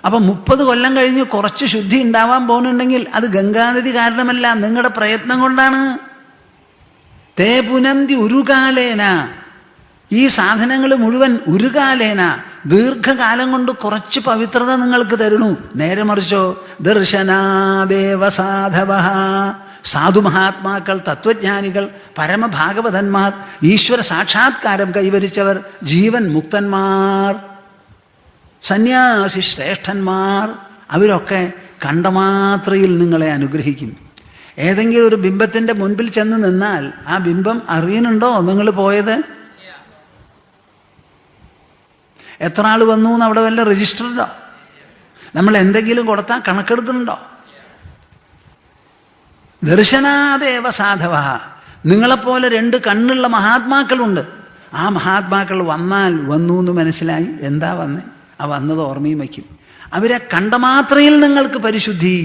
അപ്പം 30 കൊല്ലം കഴിഞ്ഞ് കുറച്ച് ശുദ്ധി ഉണ്ടാവാൻ പോകുന്നുണ്ടെങ്കിൽ അത് ഗംഗാനദി കാരണമല്ല, നിങ്ങളുടെ പ്രയത്നം കൊണ്ടാണ്. തേ പുനന്തി ഉരുകാലേന. ഈ സാധനങ്ങൾ മുഴുവൻ ഉരുകാലേന, ദീർഘകാലം കൊണ്ട് കുറച്ച് പവിത്രത നിങ്ങൾക്ക് തരണു. നേരെ മറിച്ചോ ദർശനാദേവ സാധവ. സാധുമഹാത്മാക്കൾ, തത്വജ്ഞാനികൾ, പരമഭാഗവതന്മാർ, ഈശ്വര സാക്ഷാത്കാരം കൈവരിച്ചവർ, ജീവൻ മുക്തന്മാർ, സന്യാസി ശ്രേഷ്ഠന്മാർ, അവരൊക്കെ കണ്ടമാത്രയിൽ നിങ്ങളെ അനുഗ്രഹിക്കും. ഏതെങ്കിലും ഒരു ബിംബത്തിൻ്റെ മുൻപിൽ ചെന്ന് നിന്നാൽ ആ ബിംബം അറിയുന്നുണ്ടോ നിങ്ങൾ പോയത്? എത്ര ആൾ വന്നു എന്ന് അവിടെ വല്ല രജിസ്റ്ററുണ്ടോ? നമ്മൾ എന്തെങ്കിലും കൊടുത്താൽ കണക്കെടുക്കുന്നുണ്ടോ? ദർശനാദേവ സാധവ. നിങ്ങളെപ്പോലെ 2 കണ്ണുള്ള മഹാത്മാക്കളുണ്ട്. ആ മഹാത്മാക്കൾ വന്നാൽ വന്നു എന്ന് മനസ്സിലായി. എന്താ വന്നേ? ആ വന്നത് ഓർമ്മയും വയ്ക്കും. അവരെ കണ്ട മാത്രയിൽ നിങ്ങൾക്ക് പരിശുദ്ധി.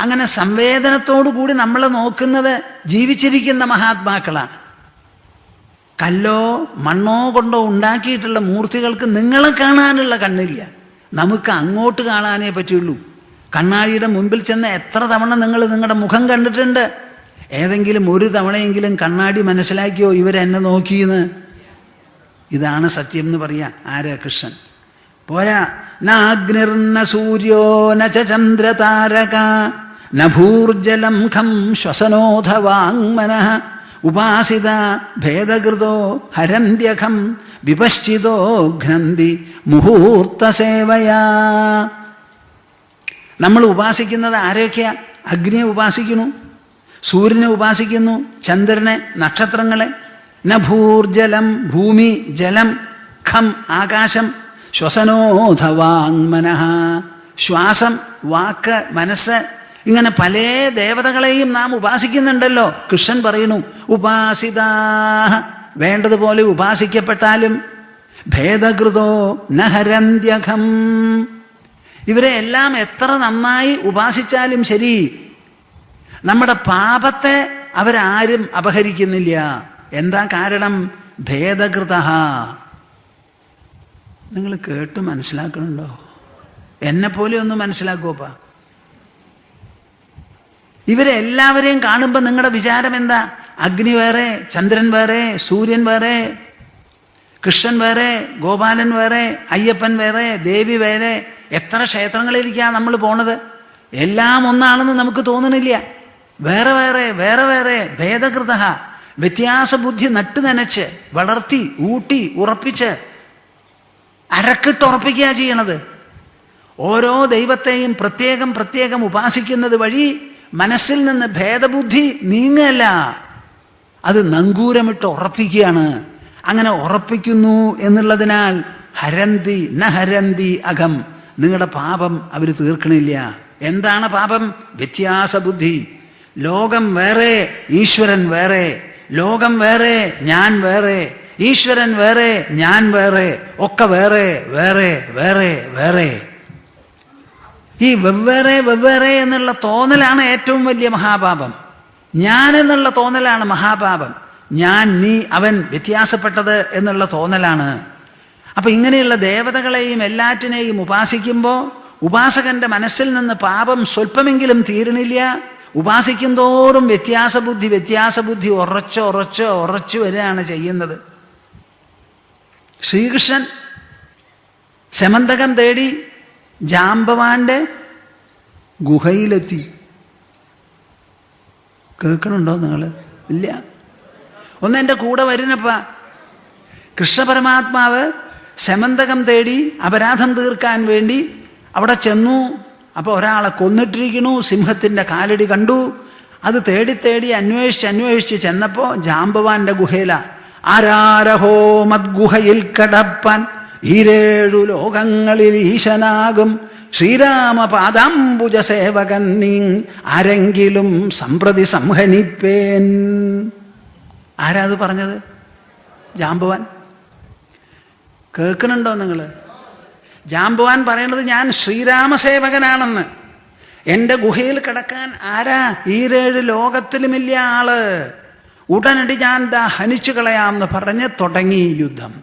അങ്ങനെ സംവേദനത്തോടു കൂടി നമ്മളെ നോക്കുന്നത് ജീവിച്ചിരിക്കുന്ന മഹാത്മാക്കളാണ്. കല്ലോ മണ്ണോ കൊണ്ടോ ഉണ്ടാക്കിയിട്ടുള്ള മൂർത്തികൾക്ക് നിങ്ങളെ കാണാനുള്ള കണ്ണില്ല. നമുക്ക് അങ്ങോട്ട് കാണാനേ പറ്റുള്ളൂ. കണ്ണാടിയുടെ മുമ്പിൽ ചെന്ന് എത്ര തവണ നിങ്ങൾ നിങ്ങളുടെ മുഖം കണ്ടിട്ടുണ്ട്? ഏതെങ്കിലും ഒരു തവണയെങ്കിലും കണ്ണാടി മനസ്സിലാക്കിയോ ഇവരെന്നെ നോക്കിയെന്ന്? ഇതാണ് സത്യം എന്ന് പറയാ. ആരാ? കൃഷ്ണൻ. പോരാ. നാഗ്നിർന സൂര്യോ ന ചന്ദ്രതാരക ന ഭൂർജലം ഖം ശ്വസനോധ വാങ്മനഃ ഉപാസിത ഭേദകൃതോ ഹരന്ത്യഖം വിപശ്ചിതോ ഘ്നന്തി മുഹൂർത്ത സേവയാ. നമ്മൾ ഉപാസിക്കുന്നത് ആരെയൊക്കെയാ? അഗ്നിയെ ഉപാസിക്കുന്നു, സൂര്യനെ ഉപാസിക്കുന്നു, ചന്ദ്രനെ, നക്ഷത്രങ്ങളെ. ന ഭൂർജലം ഭൂമി, ജലം, ഖം ആകാശം, ശ്വസനോധ വാങ്മനഃ ശ്വാസം, വാക്ക്, മനസ്സ്, ഇങ്ങനെ പല ദേവതകളെയും നാം ഉപാസിക്കുന്നുണ്ടല്ലോ. കൃഷ്ണൻ പറയുന്നു ഉപാസിതാ, വേണ്ടതുപോലെ ഉപാസിക്കപ്പെട്ടാലും ഭേദകൃതോ നഹരന്ത്യഖം. ഇവരെ എല്ലാം എത്ര നന്നായി ഉപാസിച്ചാലും ശരി, നമ്മുടെ പാപത്തെ അവരാരും അപഹരിക്കുന്നില്ല. എന്താ കാരണം? ഭേദകൃത. നിങ്ങൾ കേട്ട് മനസ്സിലാക്കണുണ്ടോ? എന്നെപ്പോലെ ഒന്ന് മനസ്സിലാക്കുവപ്പാ. ഇവരെ എല്ലാവരെയും കാണുമ്പോൾ നിങ്ങളുടെ വിചാരം എന്താ? അഗ്നി വേറെ, ചന്ദ്രൻ വേറെ, സൂര്യൻ വേറെ, കൃഷ്ണൻ വേറെ, ഗോപാലൻ വേറെ, അയ്യപ്പൻ വേറെ, ദേവി വേറെ. എത്ര ക്ഷേത്രങ്ങളിലേക്കാണ് നമ്മൾ പോണത്? എല്ലാം ഒന്നാണെന്ന് നമുക്ക് തോന്നണില്ല. വേറെ വേറെ വേറെ വേറെ ഭേദകൃത. വ്യത്യാസബുദ്ധി നട്ടു നനച്ച് വളർത്തി ഊട്ടി ഉറപ്പിച്ച് അരക്കിട്ടുറപ്പിക്കുക ചെയ്യണത്. ഓരോ ദൈവത്തെയും പ്രത്യേകം പ്രത്യേകം ഉപാസിക്കുന്നത് വഴി മനസ്സിൽ നിന്ന് ഭേദബുദ്ധി നീങ്ങല്ല, അത് നങ്കൂരമിട്ട് ഉറപ്പിക്കുകയാണ്. അങ്ങനെ ഉറപ്പിക്കുന്നു എന്നുള്ളതിനാൽ ഹരന്തി ന ഹരന്തി അകം, നിങ്ങളുടെ പാപം അവർ തീർക്കണില്ല. എന്താണ് പാപം? വ്യത്യാസബുദ്ധി. ലോകം വേറെ, ഈശ്വരൻ വേറെ. ലോകം വേറെ, ഞാൻ വേറെ. ഈശ്വരൻ വേറെ, ഞാൻ വേറെ. ഒക്കെ വേറെ വേറെ വേറെ വേറെ. ഈ വെവ്വേറെ വെവ്വേറെ എന്നുള്ള തോന്നലാണ് ഏറ്റവും വലിയ മഹാപാപം. ഞാൻ എന്നുള്ള തോന്നലാണ് മഹാപാപം. ഞാൻ, നീ, അവൻ, വ്യത്യാസപ്പെട്ടത് എന്നുള്ള തോന്നലാണ്. അപ്പം ഇങ്ങനെയുള്ള ദേവതകളെയും എല്ലാറ്റിനെയും ഉപാസിക്കുമ്പോൾ ഉപാസകന്റെ മനസ്സിൽ നിന്ന് പാപം സ്വല്പമെങ്കിലും തീരണില്ല. ഉപാസിക്കും തോറും വ്യത്യാസബുദ്ധി ഉറച്ചു വരികയാണ് ചെയ്യുന്നത്. ശ്രീകൃഷ്ണൻ ശമന്തകം തേടി ജാമ്പവാന്റെ ഗുഹയിലെത്തി. കേൾക്കണുണ്ടോ നിങ്ങൾ? ഇല്ല. ഒന്ന് എൻ്റെ കൂടെ വരുന്നപ്പ. കൃഷ്ണപരമാത്മാവ് ശമന്തകം തേടി അപരാധം തീർക്കാൻ വേണ്ടി അവിടെ ചെന്നു. അപ്പോൾ ഒരാളെ കൊന്നിട്ടിരിക്കണു, സിംഹത്തിൻ്റെ കാലടി കണ്ടു. അത് തേടി അന്വേഷിച്ച് ചെന്നപ്പോൾ ജാമ്പവാന്റെ ഗുഹയില. ആരാരഹോ മദ്ഗുഹയിൽ കടപ്പാൻ ഈരേഴു ലോകങ്ങളിൽ ഈശനാകും ശ്രീരാമപാദാംബുജ സേവകൻ നീ ആരെങ്കിലും സമ്പ്രതി സംഹനിപ്പേൻ. ആരാ അത് പറഞ്ഞത്? ജാമ്പവാൻ. കേൾക്കണുണ്ടോ നിങ്ങൾ? ജാമ്പവാൻ പറയണത് ഞാൻ ശ്രീരാമസേവകനാണെന്ന്. എൻ്റെ ഗുഹയിൽ കിടക്കാൻ ആരാ? ഈരേഴ് ലോകത്തിലുമില്ല ആള്. ഉടനടി ഞാൻ ഹനിച്ചു കളയാമെന്ന് പറഞ്ഞ് തുടങ്ങി യുദ്ധം.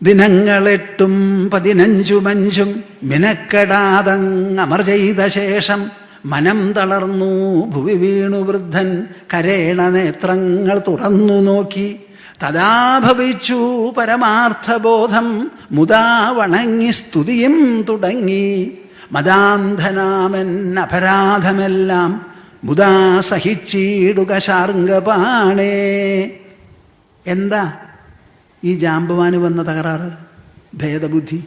ദിനങ്ങളെട്ടും 15 മിനക്കെടാതങ്ങമർ ചെയ്ത ശേഷം മനം തളർന്നു ഭുവി വീണു വൃദ്ധൻ കരേണ നേത്രങ്ങൾ തുറന്നു നോക്കി. തഥാ ഭവിച്ചു പരമാർത്ഥബോധം മുതാ വണങ്ങി സ്തുതിയും തുടങ്ങി. മതാന്ധനാമൻ അപരാധമെല്ലാം മുതാ സഹിച്ചിടുക ശാർംഗപാണേ. എന്താ ഈ ജാമ്പവാന് വന്ന തകരാറ്? ഭേദബുദ്ധി.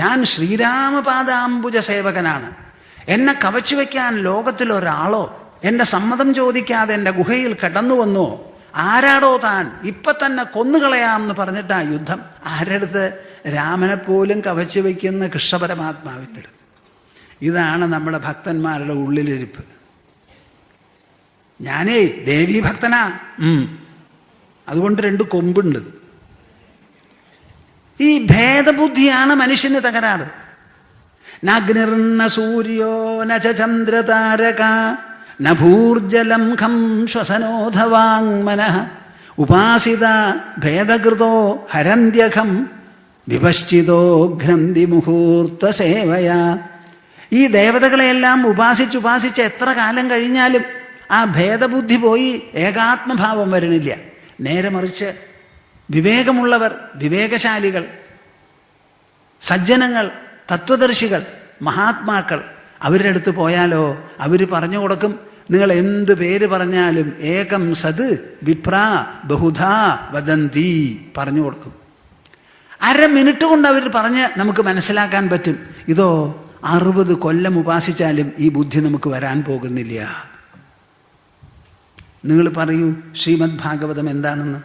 ഞാൻ ശ്രീരാമപാദാംബുജ സേവകനാണ്. എന്നെ കവച്ചു വയ്ക്കാൻ ലോകത്തിലൊരാളോ എൻ്റെ സമ്മതം ചോദിക്കാതെ എൻ്റെ ഗുഹയിൽ കടന്നു വന്നോ? ആരാടോ താൻ? ഇപ്പം തന്നെ കൊന്നുകളയാമെന്ന് പറഞ്ഞിട്ടാ യുദ്ധം. ആരടുത്ത്? രാമനെപ്പോലും കവച്ചു വയ്ക്കുന്ന കൃഷ്ണപരമാത്മാവിൻ്റെ അടുത്ത്. ഇതാണ് നമ്മുടെ ഭക്തന്മാരുടെ ഉള്ളിലിരിപ്പ്. ഞാനേ ദേവീ ഭക്തനാ, അതുകൊണ്ട് 2 കൊമ്പുണ്ട്. ഈ ഭേദബുദ്ധിയാണ് മനുഷ്യന് തകരാറ്. നഗ്നിർന സൂര്യോ നച ചന്ദ്രതാരക നഭൂർജലം ഖം ശ്വസനോധവാങ്മനഃ ഉപാസിത ഭേദകൃതോ ഹരന്ത്യഖം വിപശ്ചിതോ ഘ്നന്തി മുഹൂർത്ത സേവയാ. ഈ ദേവതകളെയെല്ലാം ഉപാസിച്ച് എത്ര കാലം കഴിഞ്ഞാലും ആ ഭേദബുദ്ധി പോയി ഏകാത്മഭാവം വരണില്ല. നേരെ മറിച്ച് വിവേകമുള്ളവർ, വിവേകശാലികൾ, സജ്ജനങ്ങൾ, തത്വദർശികൾ, മഹാത്മാക്കൾ, അവരുടെ അടുത്ത് പോയാലോ അവർ പറഞ്ഞു കൊടുക്കും. നിങ്ങൾ എന്ത് പേര് പറഞ്ഞാലും ഏകം സത് വിപ്രാ ബഹുധാ വദന്തി പറഞ്ഞു കൊടുക്കും. 1/2 മിനിറ്റ് കൊണ്ട് അവർ പറഞ്ഞ് നമുക്ക് മനസ്സിലാക്കാൻ പറ്റും. ഇതോ 60 കൊല്ലം ഉപാസിച്ചാലും ഈ ബുദ്ധി നമുക്ക് വരാൻ പോകുന്നില്ല. നിങ്ങൾ പറയൂ, ശ്രീമദ് ഭാഗവതം എന്താണെന്ന്?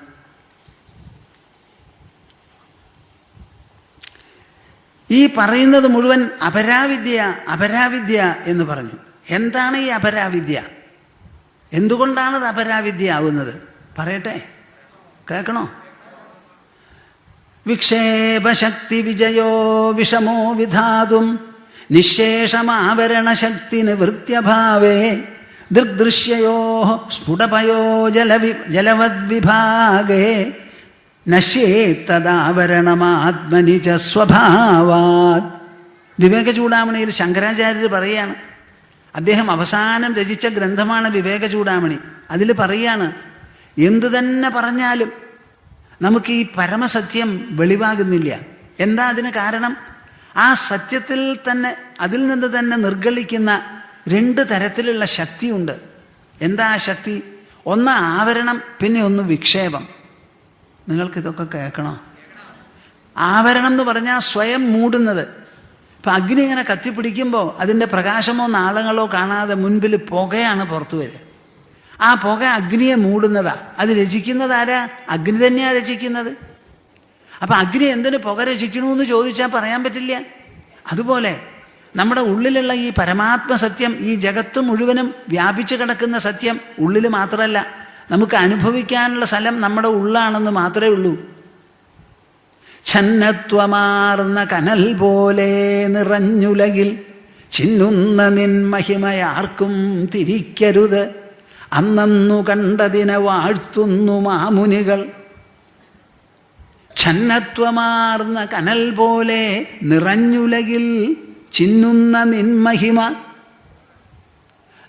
ഈ പറയുന്നത് മുഴുവൻ അപരാവിദ്യ എന്ന് പറഞ്ഞു. എന്താണ് ഈ അപരാവിദ്യ? എന്തുകൊണ്ടാണത് അപരാവിദ്യ ആവുന്നത്? പറയട്ടെ, കേൾക്കണോ? വിക്ഷേപശക്തി വിജയോ വിഷമോ വിധാതും നിശേഷമാവരണശക്തി നിവൃത്യഭാവേ ദൃഗ്ദൃശ്യയോ സ്ഫുടപയോ ജലവദ്വിഭാഗേ നശ്യേത്തദാവരണമാത്മനി ച സ്വഭാവാത്. വിവേക ചൂടാമണിയിൽ ശങ്കരാചാര്യർ പറയുകയാണ്. അദ്ദേഹം അവസാനം രചിച്ച ഗ്രന്ഥമാണ് വിവേക ചൂടാമണി. അതിൽ പറയാണ്, എന്തു തന്നെ പറഞ്ഞാലും നമുക്ക് ഈ പരമസത്യം വെളിവാകുന്നില്ല. എന്താ അതിന് കാരണം? ആ സത്യത്തിൽ തന്നെ, അതിൽ നിന്ന് തന്നെ നിർഗളിക്കുന്ന 2 തരത്തിലുള്ള ശക്തിയുണ്ട്. എന്താ ആ ശക്തി? ഒന്ന് ആവരണം, പിന്നെ ഒന്ന് വിക്ഷേപം. നിങ്ങൾക്കിതൊക്കെ കേൾക്കണോ? ആവരണം എന്ന് പറഞ്ഞാൽ സ്വയം മൂടുന്നത്. അപ്പം അഗ്നി ഇങ്ങനെ കത്തിപ്പിടിക്കുമ്പോൾ അതിൻ്റെ പ്രകാശമോ നാളങ്ങളോ കാണാതെ മുൻപിൽ പുകയാണ് പുറത്തു വരിക. ആ പുക അഗ്നിയെ മൂടുന്നതാണ്. അത് രചിക്കുന്നത് ആരാ? അഗ്നി തന്നെയാണ് രചിക്കുന്നത്. അപ്പം അഗ്നി എന്തിന് പുക രചിക്കണമെന്ന് ചോദിച്ചാൽ പറയാൻ പറ്റില്ല. അതുപോലെ നമ്മുടെ ഉള്ളിലുള്ള ഈ പരമാത്മ സത്യം, ഈ ജഗത്ത് മുഴുവനും വ്യാപിച്ചു കിടക്കുന്ന സത്യം ഉള്ളിൽ മാത്രമല്ല, നമുക്ക് അനുഭവിക്കാനുള്ള സ്ഥലം നമ്മുടെ ഉള്ളാണെന്ന് മാത്രമേ ഉള്ളൂ. ഛന്നത്വമാർന്ന കനൽ പോലെ നിറഞ്ഞുലകിൽ ചിന്നുന്ന നിൻ മഹിമയാർക്കും തിരിക്കരുത്. അന്നു കണ്ടതിനെ വാഴ്ത്തുന്നു മാമുനികൾ. ഛന്നത്വമാർന്ന കനൽ പോലെ നിറഞ്ഞുലകിൽ ചിന്നുന്ന നിൻമഹിമ.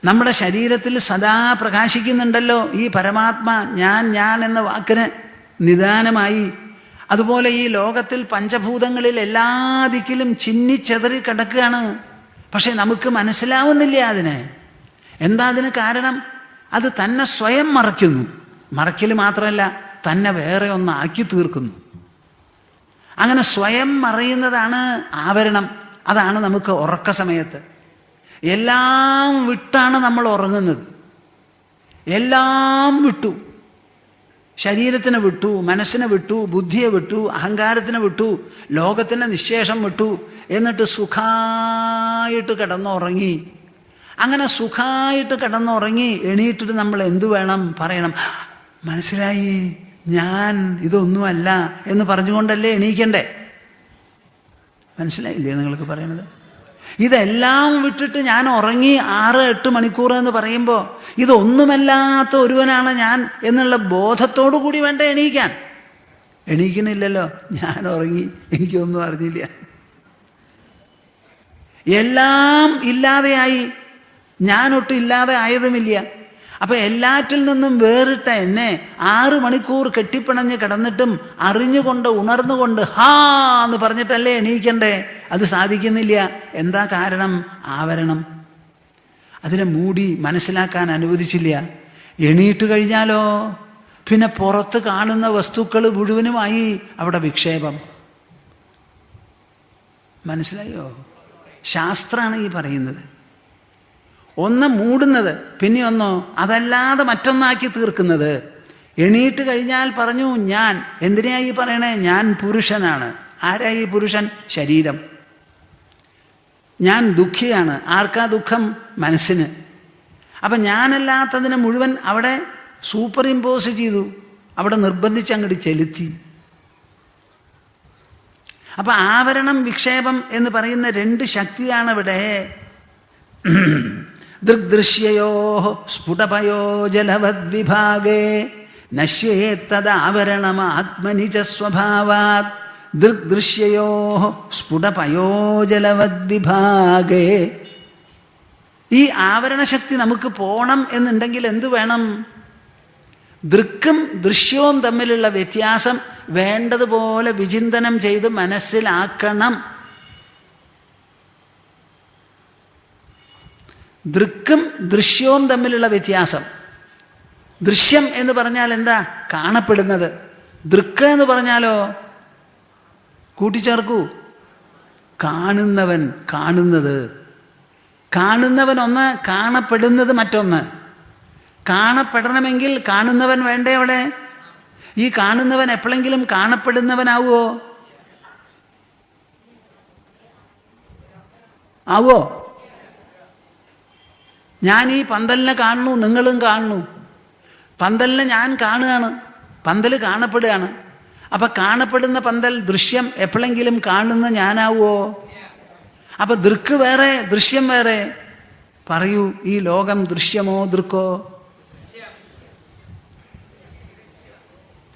നമ്മുടെ ശരീരത്തിൽ സദാ പ്രകാശിക്കുന്നുണ്ടല്ലോ ഈ പരമാത്മ. ഞാൻ എന്ന വാക്കിന് നിദാനമായി. അതുപോലെ ഈ ലോകത്തിൽ പഞ്ചഭൂതങ്ങളിൽ എല്ലാ ദിക്കിലും ചിന്നിച്ചെതറി കിടക്കുകയാണ്. പക്ഷെ നമുക്ക് മനസ്സിലാവുന്നില്ല അതിനെ. എന്താ അതിന് കാരണം? അത് തന്നെ സ്വയം മറയ്ക്കുന്നു. മറയ്ക്കൽ മാത്രമല്ല, തന്നെ വേറെ ഒന്നാക്കി തീർക്കുന്നു. അങ്ങനെ സ്വയം മറയുന്നതാണ് ആവരണം. അതാണ് നമുക്ക് ഉറക്ക സമയത്ത്. എല്ലാം വിട്ടാണ് നമ്മൾ ഉറങ്ങുന്നത്. എല്ലാം വിട്ടു. ശരീരത്തിനെ വിട്ടു, മനസ്സിനെ വിട്ടു, ബുദ്ധിയെ വിട്ടു, അഹങ്കാരത്തിനെ വിട്ടു, ലോകത്തിൻ്റെ നിശേഷം വിട്ടു. എന്നിട്ട് സുഖമായിട്ട് കിടന്നുറങ്ങി. അങ്ങനെ സുഖമായിട്ട് കിടന്നുറങ്ങി എണീറ്റിട്ട് നമ്മൾ എന്തു വേണം? പറയണം, മനസ്സിലായി, ഞാൻ ഇതൊന്നുമല്ല എന്ന് പറഞ്ഞുകൊണ്ടല്ലേ എണീക്കണ്ടേ? മനസ്സിലായില്ലേ നിങ്ങൾക്ക് പറയണത്? ഇതെല്ലാം വിട്ടിട്ട് ഞാൻ ഉറങ്ങി 6-8 മണിക്കൂർ എന്ന് പറയുമ്പോൾ ഇതൊന്നുമല്ലാത്ത ഒരുവനാണ് ഞാൻ എന്നുള്ള ബോധത്തോടു കൂടി വേണ്ട എണീക്കാൻ. എണീക്കണില്ലല്ലോ. ഞാൻ ഉറങ്ങി, എനിക്കൊന്നും അറിഞ്ഞില്ല. എല്ലാം ഇല്ലാതെയായി, ഞാനൊട്ടും ഇല്ലാതെ ആയതുമില്ല. അപ്പം എല്ലാറ്റിൽ നിന്നും വേറിട്ട എന്നെ 6 മണിക്കൂർ കെട്ടിപ്പിണഞ്ഞ് കിടന്നിട്ടും അറിഞ്ഞുകൊണ്ട് ഉണർന്നുകൊണ്ട് ഹാ എന്ന് പറഞ്ഞിട്ടല്ലേ എണീക്കണ്ടേ? അത് സാധിക്കുന്നില്ല. എന്താ കാരണം? ആവരണം. അതിനെ മൂടി മനസ്സിലാക്കാൻ അനുവദിച്ചില്ല. എണീറ്റ് കഴിഞ്ഞാലോ പിന്നെ പുറത്ത് കാണുന്ന വസ്തുക്കൾ മുഴുവനുമായി അവിടെ വിക്ഷേപം. മനസ്സിലായോ? ശാസ്ത്രമാണ് ഈ പറയുന്നത്. ഒന്ന് മൂടുന്നത്, പിന്നെ ഒന്നോ അതല്ലാതെ മറ്റൊന്നാക്കി തീർക്കുന്നത്. എണീറ്റ് കഴിഞ്ഞാൽ പറഞ്ഞു ഞാൻ. എന്തിനായി പറയണേ? ഞാൻ പുരുഷനാണ്. ആരായി പുരുഷൻ? ശരീരം. ഞാൻ ദുഃഖിയാണ്. ആർക്കാ ദുഃഖം? മനസ്സിന്. അപ്പം ഞാനല്ലാത്തതിനെ മുഴുവൻ അവിടെ സൂപ്പർ ഇമ്പോസ് ചെയ്തു, അവിടെ നിർബന്ധിച്ച് അങ്ങോട്ട് ചെലുത്തി. അപ്പം ആവരണം വിക്ഷേപം എന്ന് പറയുന്ന 2 ശക്തിയാണ് ഇവിടെ. ദൃഗ്ദൃശ്യയോ സ്ഫുടപയോ ജലവദ്വിഭാഗേ നശ്യേത്തദാവരണമാത്മനി ച സ്വഭാവാത്. ദൃഗ്ദൃശ്യയോ സ്ഫുടപയോ ജലവദ്വിഭാഗേ. ഈ ആവരണശക്തി നമുക്ക് പോണം എന്നുണ്ടെങ്കിൽ എന്തു വേണം? ദൃക്കും ദൃശ്യവും തമ്മിലുള്ള വ്യത്യാസം വേണ്ടതുപോലെ വിചിന്തനം ചെയ്ത് മനസ്സിലാക്കണം. ദൃക്കും ദൃശ്യവും തമ്മിലുള്ള വ്യത്യാസം. ദൃശ്യം എന്ന് പറഞ്ഞാൽ എന്താ? കാണപ്പെടുന്നത്. ദൃക്ക് എന്ന് പറഞ്ഞാലോ കൂട്ടിച്ചേർക്കൂ, കാണുന്നവൻ, കാണുന്നത്. കാണുന്നവൻ ഒന്ന്, കാണപ്പെടുന്നത് മറ്റൊന്ന്. കാണപ്പെടണമെങ്കിൽ കാണുന്നവൻ വേണ്ടേ അവിടെ? ഈ കാണുന്നവൻ എപ്പോഴെങ്കിലും കാണപ്പെടുന്നവനാവോ? ആവോ? ഞാൻ ഈ പന്തലിനെ കാണുന്നു, നിങ്ങളും കാണുന്നു. പന്തലിനെ ഞാൻ കാണുകയാണ്, പന്തൽ കാണപ്പെടുകയാണ്. അപ്പം കാണപ്പെടുന്ന പന്തൽ ദൃശ്യം എപ്പോഴെങ്കിലും കാണുന്ന ഞാനാവോ? അപ്പം ദൃക്ക് വേറെ, ദൃശ്യം വേറെ. പറയൂ, ഈ ലോകം ദൃശ്യമോ ദൃക്കോ?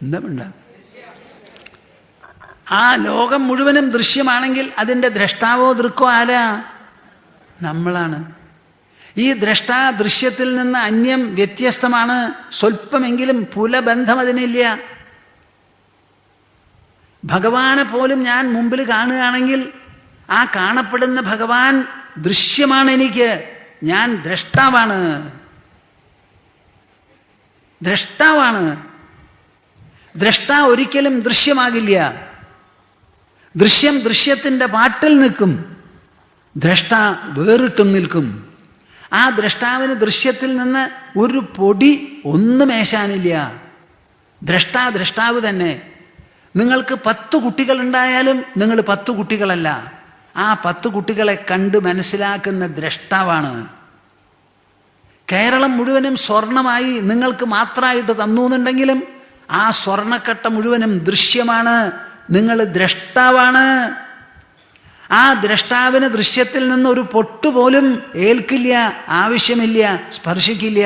എന്താ വേണ്ടത്? ആ ലോകം മുഴുവനും ദൃശ്യമാണെങ്കിൽ അതിൻ്റെ ദ്രഷ്ടാവോ ദൃക്കോ ആരാ? നമ്മളാണ്. ഈ ദ്രഷ്ടാ ദൃശ്യത്തിൽ നിന്ന് അന്യം, വ്യത്യസ്തമാണ്. സ്വല്പമെങ്കിലും പുലബന്ധം അതിനില്ല. ഭഗവാനെ പോലും ഞാൻ മുമ്പിൽ കാണുകയാണെങ്കിൽ ആ കാണപ്പെടുന്ന ഭഗവാൻ ദൃശ്യമാണ് എനിക്ക്. ഞാൻ ദ്രഷ്ടാവാണ്. ദ്രഷ്ടാവാണ്. ദ്രഷ്ടാ ഒരിക്കലും ദൃശ്യമാകില്ല. ദൃശ്യം ദൃശ്യത്തിൻ്റെ പാട്ടിൽ നിൽക്കും. ദ്രഷ്ട വേറിട്ടും നിൽക്കും. ആ ദ്രഷ്ടാവിന് ദൃശ്യത്തിൽ നിന്ന് ഒരു പൊടി ഒന്നും ഏശാനില്ല. ദ്രഷ്ടാവ് തന്നെ. നിങ്ങൾക്ക് 10 കുട്ടികളുണ്ടായാലും നിങ്ങൾ 10 കുട്ടികളല്ല. ആ 10 കുട്ടികളെ കണ്ട് മനസ്സിലാക്കുന്ന ദ്രഷ്ടാവാണ്. കേരളം മുഴുവനും സ്വർണമായി നിങ്ങൾക്ക് മാത്രമായിട്ട് തന്നു എന്നുണ്ടെങ്കിലും ആ സ്വർണക്കട്ട മുഴുവനും ദൃശ്യമാണ്. നിങ്ങൾ ദ്രഷ്ടാവാണ്. ആ ദ്രഷ്ടാവിന് ദൃശ്യത്തിൽ നിന്ന് ഒരു പൊട്ടുപോലും ഏൽക്കില്ല, ആവശ്യമില്ല, സ്പർശിക്കില്ല.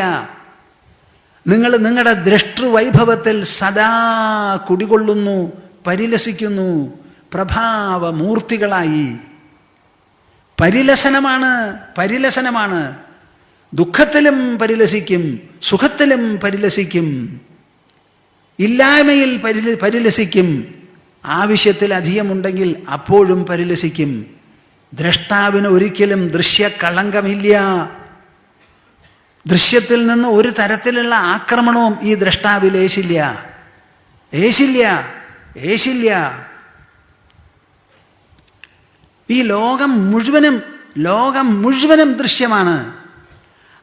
നിങ്ങൾ നിങ്ങളുടെ ദൃഷ്ടവൈഭവത്തിൽ സദാ കുടികൊള്ളുന്നു, പരിലസിക്കുന്നു, പ്രഭാവമൂർത്തികളായി. പരിലസനമാണ്. ദുഃഖത്തിലും പരിലസിക്കും, സുഖത്തിലും പരിലസിക്കും, ഇല്ലായ്മയിൽ പരിലസിക്കും, ആവശ്യത്തിൽ അധികമുണ്ടെങ്കിൽ അപ്പോഴും പരിലസിക്കും. ദ്രഷ്ടാവിന് ഒരിക്കലും ദൃശ്യകളങ്കമില്ല. ദൃശ്യത്തിൽ നിന്ന് ഒരു തരത്തിലുള്ള ആക്രമണവും ഈ ദ്രഷ്ടാവിൽ ഏശില്ല. ഈ ലോകം മുഴുവനും ദൃശ്യമാണ്.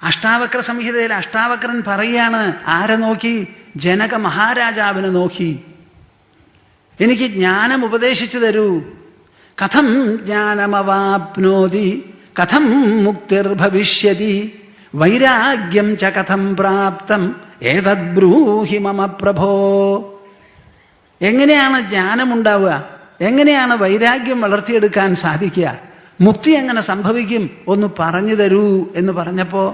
അഷ്ടാവക്ര സംഹിതയിൽ അഷ്ടാവക്രൻ പറയുകയാണ്, ആരെ നോക്കി? ജനക മഹാരാജാവിനെ നോക്കി. എനിക്ക് ജ്ഞാനം ഉപദേശിച്ചു തരൂ. കഥം ജ്ഞാനമവാപ്നോതി കഥം മുക്തിർഭവിഷ്യതി വൈരാഗ്യം ച കഥം പ്രാപ്തം ഏതദ്ബ്രൂഹി മമ പ്രഭോ. എങ്ങനെയാണ് ജ്ഞാനമുണ്ടാവുക? എങ്ങനെയാണ് വൈരാഗ്യം വളർത്തിയെടുക്കാൻ സാധിക്കുക? മുക്തി എങ്ങനെ സംഭവിക്കും? ഒന്ന് പറഞ്ഞു തരൂ എന്ന് പറഞ്ഞപ്പോൾ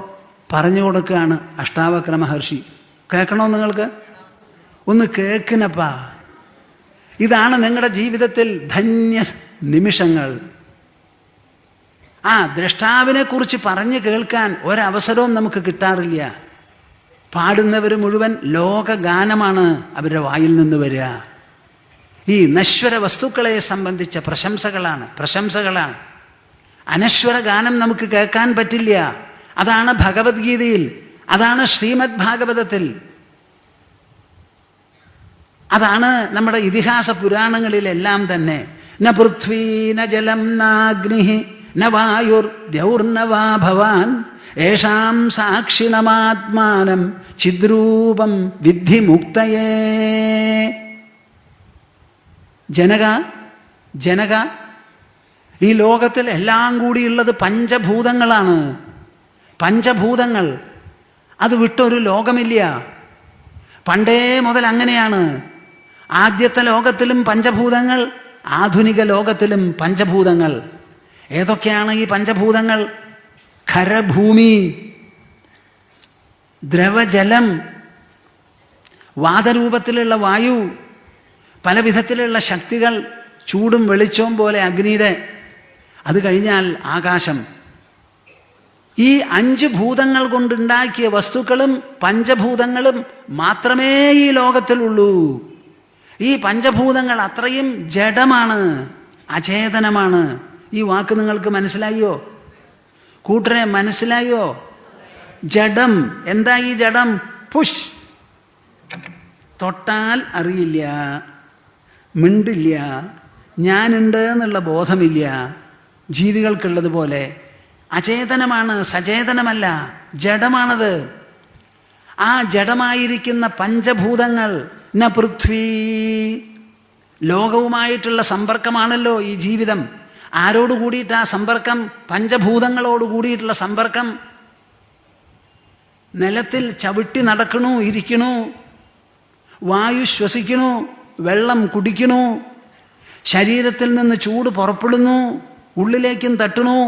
പറഞ്ഞു കൊടുക്കുകയാണ് അഷ്ടാവക്ര മഹർഷി. കേൾക്കണോ നിങ്ങൾക്ക്? ഒന്ന് കേൾക്കിനപ്പാ. ഇതാണ് നിങ്ങളുടെ ജീവിതത്തിൽ ധന്യ നിമിഷങ്ങൾ. ആ ദ്രഷ്ടാവിനെ കുറിച്ച് പറഞ്ഞു കേൾക്കാൻ ഒരവസരവും നമുക്ക് കിട്ടാറില്ല. പാടുന്നവർ മുഴുവൻ ലോകഗാനമാണ് അവരുടെ വായിൽ നിന്ന് വരിക. ഈ നശ്വര വസ്തുക്കളെ സംബന്ധിച്ച പ്രശംസകളാണ്. അനശ്വര ഗാനം നമുക്ക് കേൾക്കാൻ പറ്റില്ല. അതാണ് ഭഗവത്ഗീതയിൽ, അതാണ് ശ്രീമദ് ഭാഗവതത്തിൽ, അതാണ് നമ്മുടെ ഇതിഹാസ പുരാണങ്ങളിലെല്ലാം തന്നെ. ന പൃഥ്വീ ന ജലം നാഗ്നി ന വായുർ ദ്യൗർനവാ ഭവാൻ യേഷാം സാക്ഷിണമാത്മാനം ചിദ്രൂപം വിദ്ധി മുക്തയേ. ജനക, ഈ ലോകത്തിൽ എല്ലാം കൂടിയുള്ളത് പഞ്ചഭൂതങ്ങളാണ്. പഞ്ചഭൂതങ്ങൾ, അത് വിട്ടൊരു ലോകമില്ല. പണ്ടേ മുതൽ അങ്ങനെയാണ്. ആദ്യത്തെ ലോകത്തിലും പഞ്ചഭൂതങ്ങൾ, ആധുനിക ലോകത്തിലും പഞ്ചഭൂതങ്ങൾ. ഏതൊക്കെയാണ് ഈ പഞ്ചഭൂതങ്ങൾ? ഖരഭൂമി, ദ്രവജലം, വാതരൂപത്തിലുള്ള വായു, പല വിധത്തിലുള്ള ശക്തികൾ, ചൂടും വെളിച്ചവും പോലെ അഗ്നിയുടെ, അത് കഴിഞ്ഞാൽ ആകാശം. ഈ 5 ഭൂതങ്ങൾ കൊണ്ടുണ്ടാക്കിയ വസ്തുക്കളും പഞ്ചഭൂതങ്ങളും മാത്രമേ ഈ ലോകത്തിലുള്ളൂ. ഈ പഞ്ചഭൂതങ്ങൾ അത്രയും ജഡമാണ്, അചേതനമാണ്. ഈ വാക്ക് നിങ്ങൾക്ക് മനസ്സിലായോ? കൂട്ടരെ മനസ്സിലായോ? ജഡം. എന്താ ഈ ജഡം? പുഷ്. തൊട്ടാൽ അറിയില്ല, മിണ്ടില്ല, ഞാനുണ്ട് എന്നുള്ള ബോധമില്ല. ജീവികൾക്കുള്ളതുപോലെ അചേതനമാണ്, സചേതനമല്ല, ജഡമാണത്. ആ ജഡമായിരിക്കുന്ന പഞ്ചഭൂതങ്ങൾ, ന പൃഥ്വീ, ലോകവുമായിട്ടുള്ള സമ്പർക്കമാണല്ലോ ഈ ജീവിതം. ആരോട് കൂടിയിട്ട് ആ സമ്പർക്കം? പഞ്ചഭൂതങ്ങളോട് കൂടിയിട്ടുള്ള സമ്പർക്കം. നിലത്തിൽ ചവിട്ടി നടക്കണു, ഇരിക്കണു, വായു ശ്വസിക്കണു, വെള്ളം കുടിക്കണു, ശരീരത്തിൽ നിന്ന് ചൂട് പുറപ്പെടുന്നു, ഉള്ളിലേക്കും തട്ടണു.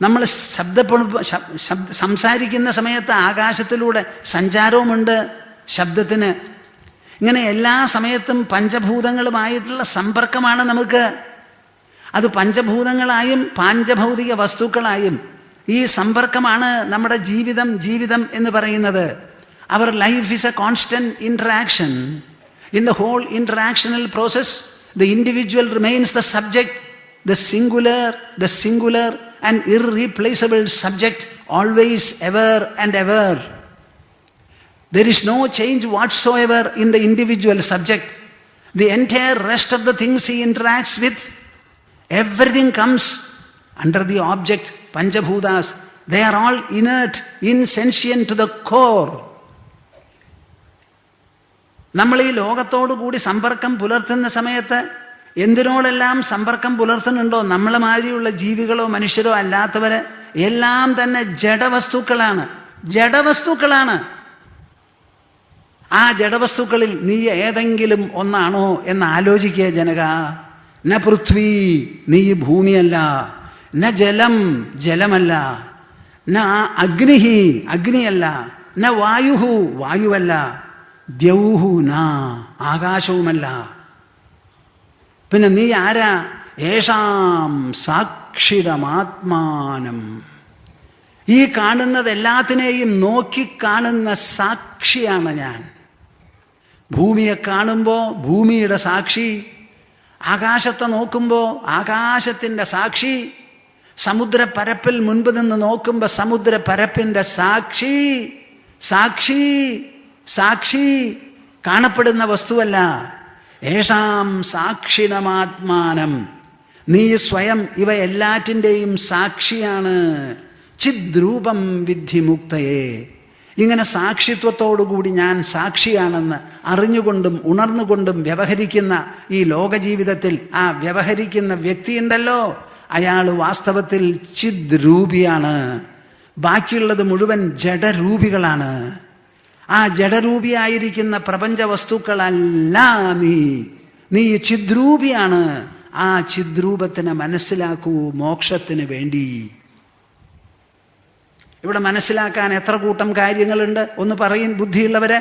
നമ്മൾ സംസാരിക്കുന്ന സമയത്ത് ആകാശത്തിലൂടെ സഞ്ചാരവുമുണ്ട് ശബ്ദത്തിന്. ഇങ്ങനെ എല്ലാ സമയത്തും പഞ്ചഭൂതങ്ങളുമായിട്ടുള്ള സമ്പർക്കമാണ് നമുക്ക്. അത് പഞ്ചഭൂതങ്ങളായും പാഞ്ചഭൗതിക വസ്തുക്കളായും ഈ സമ്പർക്കമാണ് നമ്മുടെ ജീവിതം എന്ന് പറയുന്നത്. അവർ life is a constant interaction. In the whole interactional process the individual remains the subject, the singular and irreplaceable subject, always, ever and ever. There is no change whatsoever in the individual subject. The entire rest of the things he interacts with, Everything comes under the object, Panchabhutas. They are all inert, insentient to the core. നമ്മൾ ഈ ലോകത്തോടു കൂടി സമ്പർക്കം പുലർത്തുന്ന സമയത്ത് എന്തിനോടെല്ലാം സമ്പർക്കം പുലർത്തുന്നുണ്ടോ, നമ്മളെ മാതിരിയുള്ള ജീവികളോ മനുഷ്യരോ അല്ലാത്തവര് എല്ലാം തന്നെ ജഡവസ്തുക്കളാണ്. ജഡവസ്തുക്കളാണ്. ആ ജഡവസ്തുക്കളിൽ നീ ഏതെങ്കിലും ഒന്നാണോ എന്ന് ആലോചിക്കുക ജനക. ന പൃഥ്വി, നീ ഭൂമിയല്ല. ന ജലം, ജലമല്ല. ന അഗ്നിഹി, അഗ്നിയല്ല. ന വായുഹു, വായുവല്ല. ദ്യൗഹു ന, ആകാശവുമല്ല. പിന്നെ നീ ആരാ? ഏഷാം സാക്ഷിതമാത്മാനം. ഈ കാണുന്നത് എല്ലാത്തിനെയും നോക്കിക്കാണുന്ന സാക്ഷിയാണ് ഞാൻ. ഭൂമിയെ കാണുമ്പോൾ ഭൂമിയുടെ സാക്ഷി, ആകാശത്തെ നോക്കുമ്പോൾ ആകാശത്തിൻ്റെ സാക്ഷി, സമുദ്രപ്പരപ്പിൽ മുൻപ് നിന്ന് നോക്കുമ്പോൾ സമുദ്രപ്പരപ്പിൻ്റെ സാക്ഷി. സാക്ഷി, സാക്ഷി, കാണപ്പെടുന്ന വസ്തുവല്ല. ഏഷാം സാക്ഷിണമാത്മാനം. നീ സ്വയം ഇവ എല്ലാറ്റിൻ്റെയും സാക്ഷിയാണ്. ചിദ്രൂപം വിദ്ധി മുക്തയെ. ഇങ്ങനെ സാക്ഷിത്വത്തോടുകൂടി ഞാൻ സാക്ഷിയാണെന്ന് അറിഞ്ഞുകൊണ്ടും ഉണർന്നുകൊണ്ടും വ്യവഹരിക്കുന്ന ഈ ലോകജീവിതത്തിൽ ആ വ്യവഹരിക്കുന്ന വ്യക്തിയുണ്ടല്ലോ, അയാൾ വാസ്തവത്തിൽ ചിദ്രൂപിയാണ്. ബാക്കിയുള്ളത് മുഴുവൻ ജഡരൂപികളാണ്. ആ ജഡരൂപിയായിരിക്കുന്ന പ്രപഞ്ച വസ്തുക്കളല്ല നീ. നീ ചിദ്രൂപിയാണ്. ആ ചിദ്രൂപത്തിനെ മനസ്സിലാക്കൂ മോക്ഷത്തിന് വേണ്ടി. ഇവിടെ മനസ്സിലാക്കാൻ എത്ര കൂട്ടം കാര്യങ്ങളുണ്ട് ഒന്ന് പറയും ബുദ്ധിയുള്ളവരെ.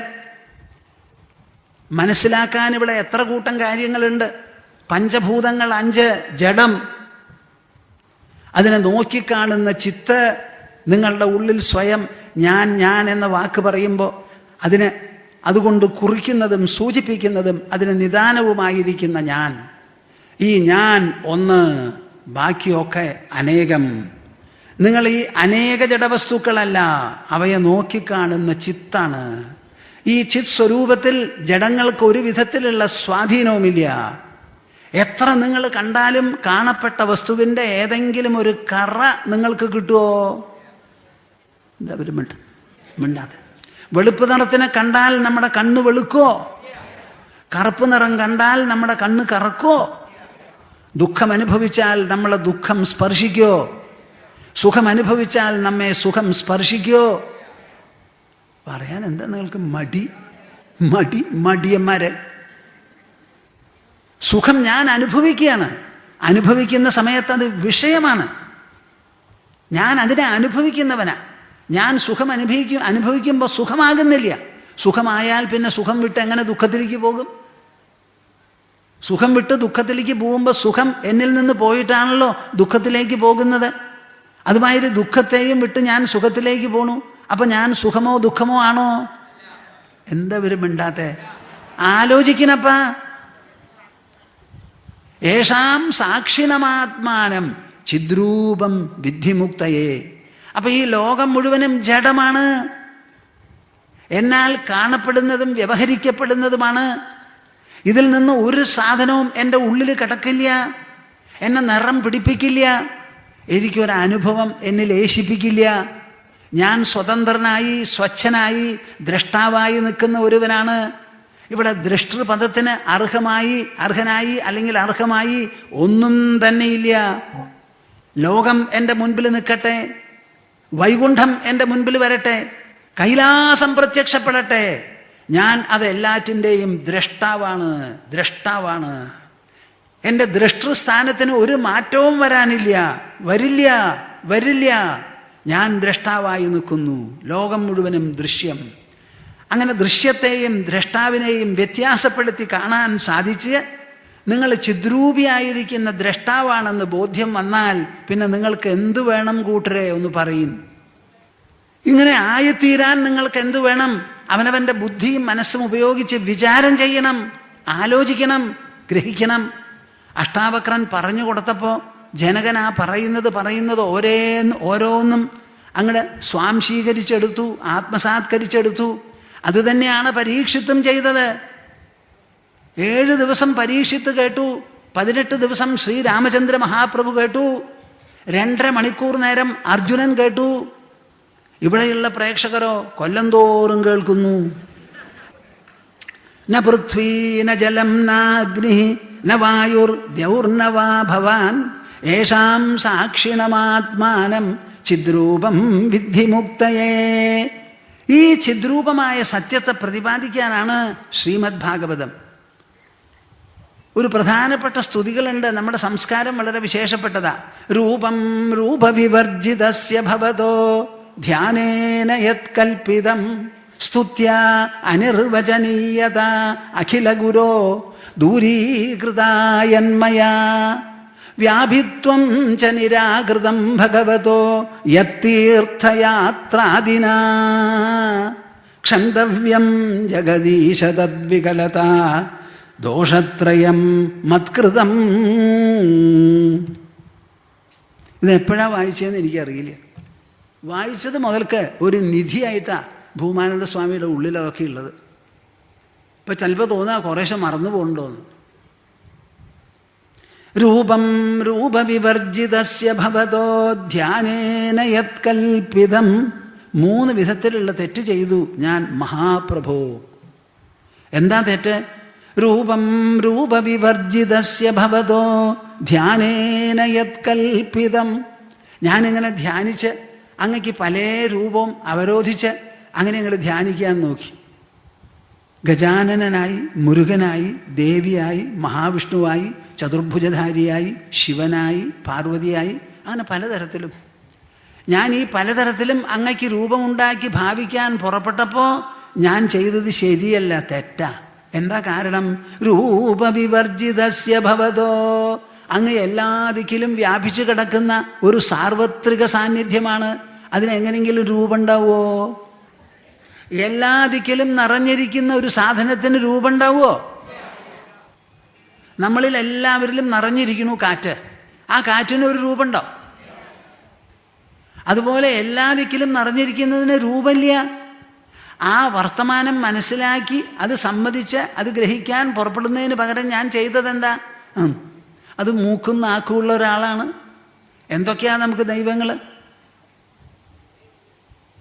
മനസ്സിലാക്കാൻ ഇവിടെ എത്ര കൂട്ടം കാര്യങ്ങളുണ്ട്. പഞ്ചഭൂതങ്ങൾ 5, ജഡം. അതിനെ നോക്കിക്കാണുന്ന ചിത്ത്. നിങ്ങളുടെ ഉള്ളിൽ സ്വയം ഞാൻ ഞാൻ എന്ന വാക്ക് പറയുമ്പോൾ അതുകൊണ്ട് കുറിക്കുന്നതും സൂചിപ്പിക്കുന്നതും അതിന് നിദാനവുമായിരിക്കുന്ന ഞാൻ. ഈ ഞാൻ ഒന്ന്, ബാക്കിയൊക്കെ അനേകം. നിങ്ങൾ ഈ അനേക ജഡവസ്തുക്കളല്ല, അവയെ നോക്കിക്കാണുന്ന ചിത്താണ്. ഈ ചിത് സ്വരൂപത്തിൽ ജഡങ്ങൾക്ക് ഒരു വിധത്തിലുള്ള സ്വാധീനവുമില്ല. എത്ര നിങ്ങൾ കണ്ടാലും കാണപ്പെട്ട വസ്തുവിൻ്റെ ഏതെങ്കിലും ഒരു കറ നിങ്ങൾക്ക് കിട്ടുമോ? എന്താ ഒരു മിണ്ടാതെ. വെളുപ്പ് നിറത്തിനെ കണ്ടാൽ നമ്മുടെ കണ്ണ് വെളുക്കോ? കറുപ്പ് നിറം കണ്ടാൽ നമ്മുടെ കണ്ണ് കറക്കോ? ദുഃഖം അനുഭവിച്ചാൽ നമ്മളെ ദുഃഖം സ്പർശിക്കോ? സുഖം അനുഭവിച്ചാൽ നമ്മെ സുഖം സ്പർശിക്കോ? പറയാൻ എന്താ നിങ്ങൾക്ക് മടിയന്മാരെ? സുഖം ഞാൻ അനുഭവിക്കുകയാണ്. അനുഭവിക്കുന്ന സമയത്ത് അത് വിഷയമാണ്. ഞാൻ അതിനെ അനുഭവിക്കുന്നവനാ. ഞാൻ സുഖം അനുഭവിക്കുമ്പോൾ സുഖമാകുന്നില്ല. സുഖമായാൽ പിന്നെ സുഖം വിട്ട് എങ്ങനെ ദുഃഖത്തിലേക്ക് പോകും? സുഖം വിട്ട് ദുഃഖത്തിലേക്ക് പോകുമ്പോൾ സുഖം എന്നിൽ നിന്ന് പോയിട്ടാണല്ലോ ദുഃഖത്തിലേക്ക് പോകുന്നത്. അതുമാതിരി ദുഃഖത്തെയും വിട്ട് ഞാൻ സുഖത്തിലേക്ക് പോണു. അപ്പം ഞാൻ സുഖമോ ദുഃഖമോ ആണോ? എന്താ വരും മിണ്ടാത്തെ? ആലോചിക്കണപ്പാ. ഏഷാം സാക്ഷിണമാത്മാനം ചിദ്രൂപം വിദ്ധിമുക്തയെ. അപ്പൊ ഈ ലോകം മുഴുവനും ജഡമാണ്. എന്നാൽ കാണപ്പെടുന്നതും വ്യവഹരിക്കപ്പെടുന്നതുമാണ്. ഇതിൽ നിന്ന് ഒരു സാധനവും എൻ്റെ ഉള്ളിൽ കിടക്കില്ല, എന്നെ നിറം പിടിപ്പിക്കില്ല, എനിക്കൊരനുഭവം എന്നിൽ ഏശിപ്പിക്കില്ല. ഞാൻ സ്വതന്ത്രനായി സ്വച്ഛനായി ദ്രഷ്ടാവായി നിൽക്കുന്ന ഒരുവനാണ്. ഇവിടെ ദൃഷ്ടൃപദത്തിന് അർഹനായി അല്ലെങ്കിൽ അർഹമായി ഒന്നും തന്നെയില്ല. ലോകം എൻ്റെ മുൻപിൽ നിൽക്കട്ടെ, വൈകുണ്ഠം എൻ്റെ മുൻപിൽ വരട്ടെ, കൈലാസം പ്രത്യക്ഷപ്പെടട്ടെ, ഞാൻ അതെല്ലാറ്റിൻ്റെയും ദ്രഷ്ടാവാണ്. എൻ്റെ ദൃഷ്ടൃസ്ഥാനത്തിന് ഒരു മാറ്റവും വരില്ല. ഞാൻ ദ്രഷ്ടാവായി നിൽക്കുന്നു. ലോകം മുഴുവനും ദൃശ്യം. അങ്ങനെ ദൃശ്യത്തെയും ദ്രഷ്ടാവിനെയും വ്യത്യാസപ്പെടുത്തി കാണാൻ സാധിച്ച് നിങ്ങൾ ചിദ്രൂപിയായിരിക്കുന്ന ദ്രഷ്ടാവാണെന്ന് ബോധ്യം വന്നാൽ പിന്നെ നിങ്ങൾക്ക് എന്തു വേണം കൂട്ടരെ ഒന്ന് പറയും. ഇങ്ങനെ ആയിത്തീരാൻ നിങ്ങൾക്ക് എന്തു വേണം? അവനവൻ്റെ ബുദ്ധിയും മനസ്സും ഉപയോഗിച്ച് വിചാരം ചെയ്യണം, ആലോചിക്കണം, ഗ്രഹിക്കണം. അഷ്ടാവക്രൻ പറഞ്ഞു കൊടുത്തപ്പോൾ ജനകൻ ആ പറയുന്നത് ഓരോന്നും അങ്ങോട്ട് സ്വാംശീകരിച്ചെടുത്തു, ആത്മസാത്കരിച്ചെടുത്തു. അതുതന്നെയാണ് പരീക്ഷിത്തും ചെയ്തത്. 7 ദിവസം പരീക്ഷിത്ത് കേട്ടു. 18 ദിവസം ശ്രീരാമചന്ദ്ര മഹാപ്രഭു കേട്ടു. 2.5 മണിക്കൂർ നേരം അർജുനൻ കേട്ടു. ഇവിടെയുള്ള പ്രേക്ഷകരോ കൊല്ലം തോറും കേൾക്കുന്നു. ന പൃഥ്വീ ന ജലം നാഗ്നി ന വായുർ ദ്യൗർന വാ ഭവാൻ യേഷാം സാക്ഷിണമാത്മാനം ചിദ്രൂപം വിദ്ധിമുക്തയേ. ഈ ചിദ്രൂപമായ സത്യത്തെ പ്രതിപാദിക്കാനാണ് ശ്രീമദ് ഭാഗവതം. ഒരു പ്രധാനപ്പെട്ട സ്തുതികളുണ്ട്. നമ്മുടെ സംസ്കാരം വളരെ വിശേഷപ്പെട്ടതാ. രൂപം രൂപവിവർജിതസ്യ ഭവതോ ധ്യാനേന യത് കൽപ്പിതം സ്തുത്യാ അനിർവചനീയത അഖില ഗുരോ ദൂരീകൃതായന്മയാ വ്യാഭിത്വം ച നിരാകൃതം ഭഗവതോ യത്തീർത്ഥയാത്രാദിനാ ക്ഷന്തവ്യം ജഗദീശ തദ്വികലത ദോഷത്രയം മത്കൃതം. ഇതെപ്പോഴാണ് വായിച്ചതെന്ന് എനിക്കറിയില്ല. വായിച്ചത് മുതൽക്ക് ഒരു നിധിയായിട്ടാണ് ഭൂമാനന്ദ സ്വാമിയുടെ ഉള്ളിലതൊക്കെ ഉള്ളത്. ഇപ്പം ചിലപ്പോൾ തോന്നുക കുറേശ്ശെ മറന്നു പോകുന്നുണ്ടോന്ന്. രൂപം രൂപവിവർജിതസ്യ ഭവതോ ധ്യാനേന യത് കൽപ്പിതം. 3 വിധത്തിലുള്ള തെറ്റ് ചെയ്തു ഞാൻ മഹാപ്രഭോ. എന്താ തെറ്റ്? രൂപം രൂപവിവർജിതസ്യ ഭവതോ ധ്യാനേന യത് കൽപ്പിതം. ഞാനിങ്ങനെ ധ്യാനിച്ച് അങ്ങക്ക് പല രൂപവും അവരോധിച്ച് അങ്ങനെ അങ്ങോട്ട് ധ്യാനിക്കാൻ നോക്കി. ഗജാനനായി, മുരുകനായി, ദേവിയായി, മഹാവിഷ്ണുവായി, ചതുർഭുജധാരിയായി, ശിവനായി, പാർവതിയായി, അങ്ങനെ പലതരത്തിലും ഞാൻ ഈ പലതരത്തിലും അങ്ങക്ക് രൂപമുണ്ടാക്കി ഭാവിക്കാൻ പുറപ്പെട്ടപ്പോൾ ഞാൻ ചെയ്തത് ശരിയല്ല, തെറ്റാ. എന്താ കാരണം? രൂപവിവർജിതസ്യ ഭവതോ. അങ്ങ് എല്ലാ ദിക്കിലും വ്യാപിച്ചു കിടക്കുന്ന ഒരു സാർവത്രിക സാന്നിധ്യമാണ്. അതിനെങ്ങനെയെങ്കിലും രൂപമുണ്ടാവുമോ? എല്ലാ ദിക്കിലും നിറഞ്ഞിരിക്കുന്ന ഒരു സാധനത്തിന് രൂപമുണ്ടാവുമോ? നമ്മളിൽ എല്ലാവരിലും നിറഞ്ഞിരിക്കുന്നു കാറ്റ്. ആ കാറ്റിന് ഒരു രൂപമുണ്ടോ? അതുപോലെ എല്ലാ ദിക്കിലും നിറഞ്ഞിരിക്കുന്നതിന് രൂപമില്ല. ആ വർത്തമാനം മനസ്സിലാക്കി അത് സമ്മതിച്ച് അത് ഗ്രഹിക്കാൻ പുറപ്പെടുന്നതിന് പകരം ഞാൻ ചെയ്തതെന്താ? അത് മൂക്കും നാക്കുമുള്ള ഒരാളാണ്. എന്തൊക്കെയാണ് നമുക്ക് ദൈവങ്ങൾ?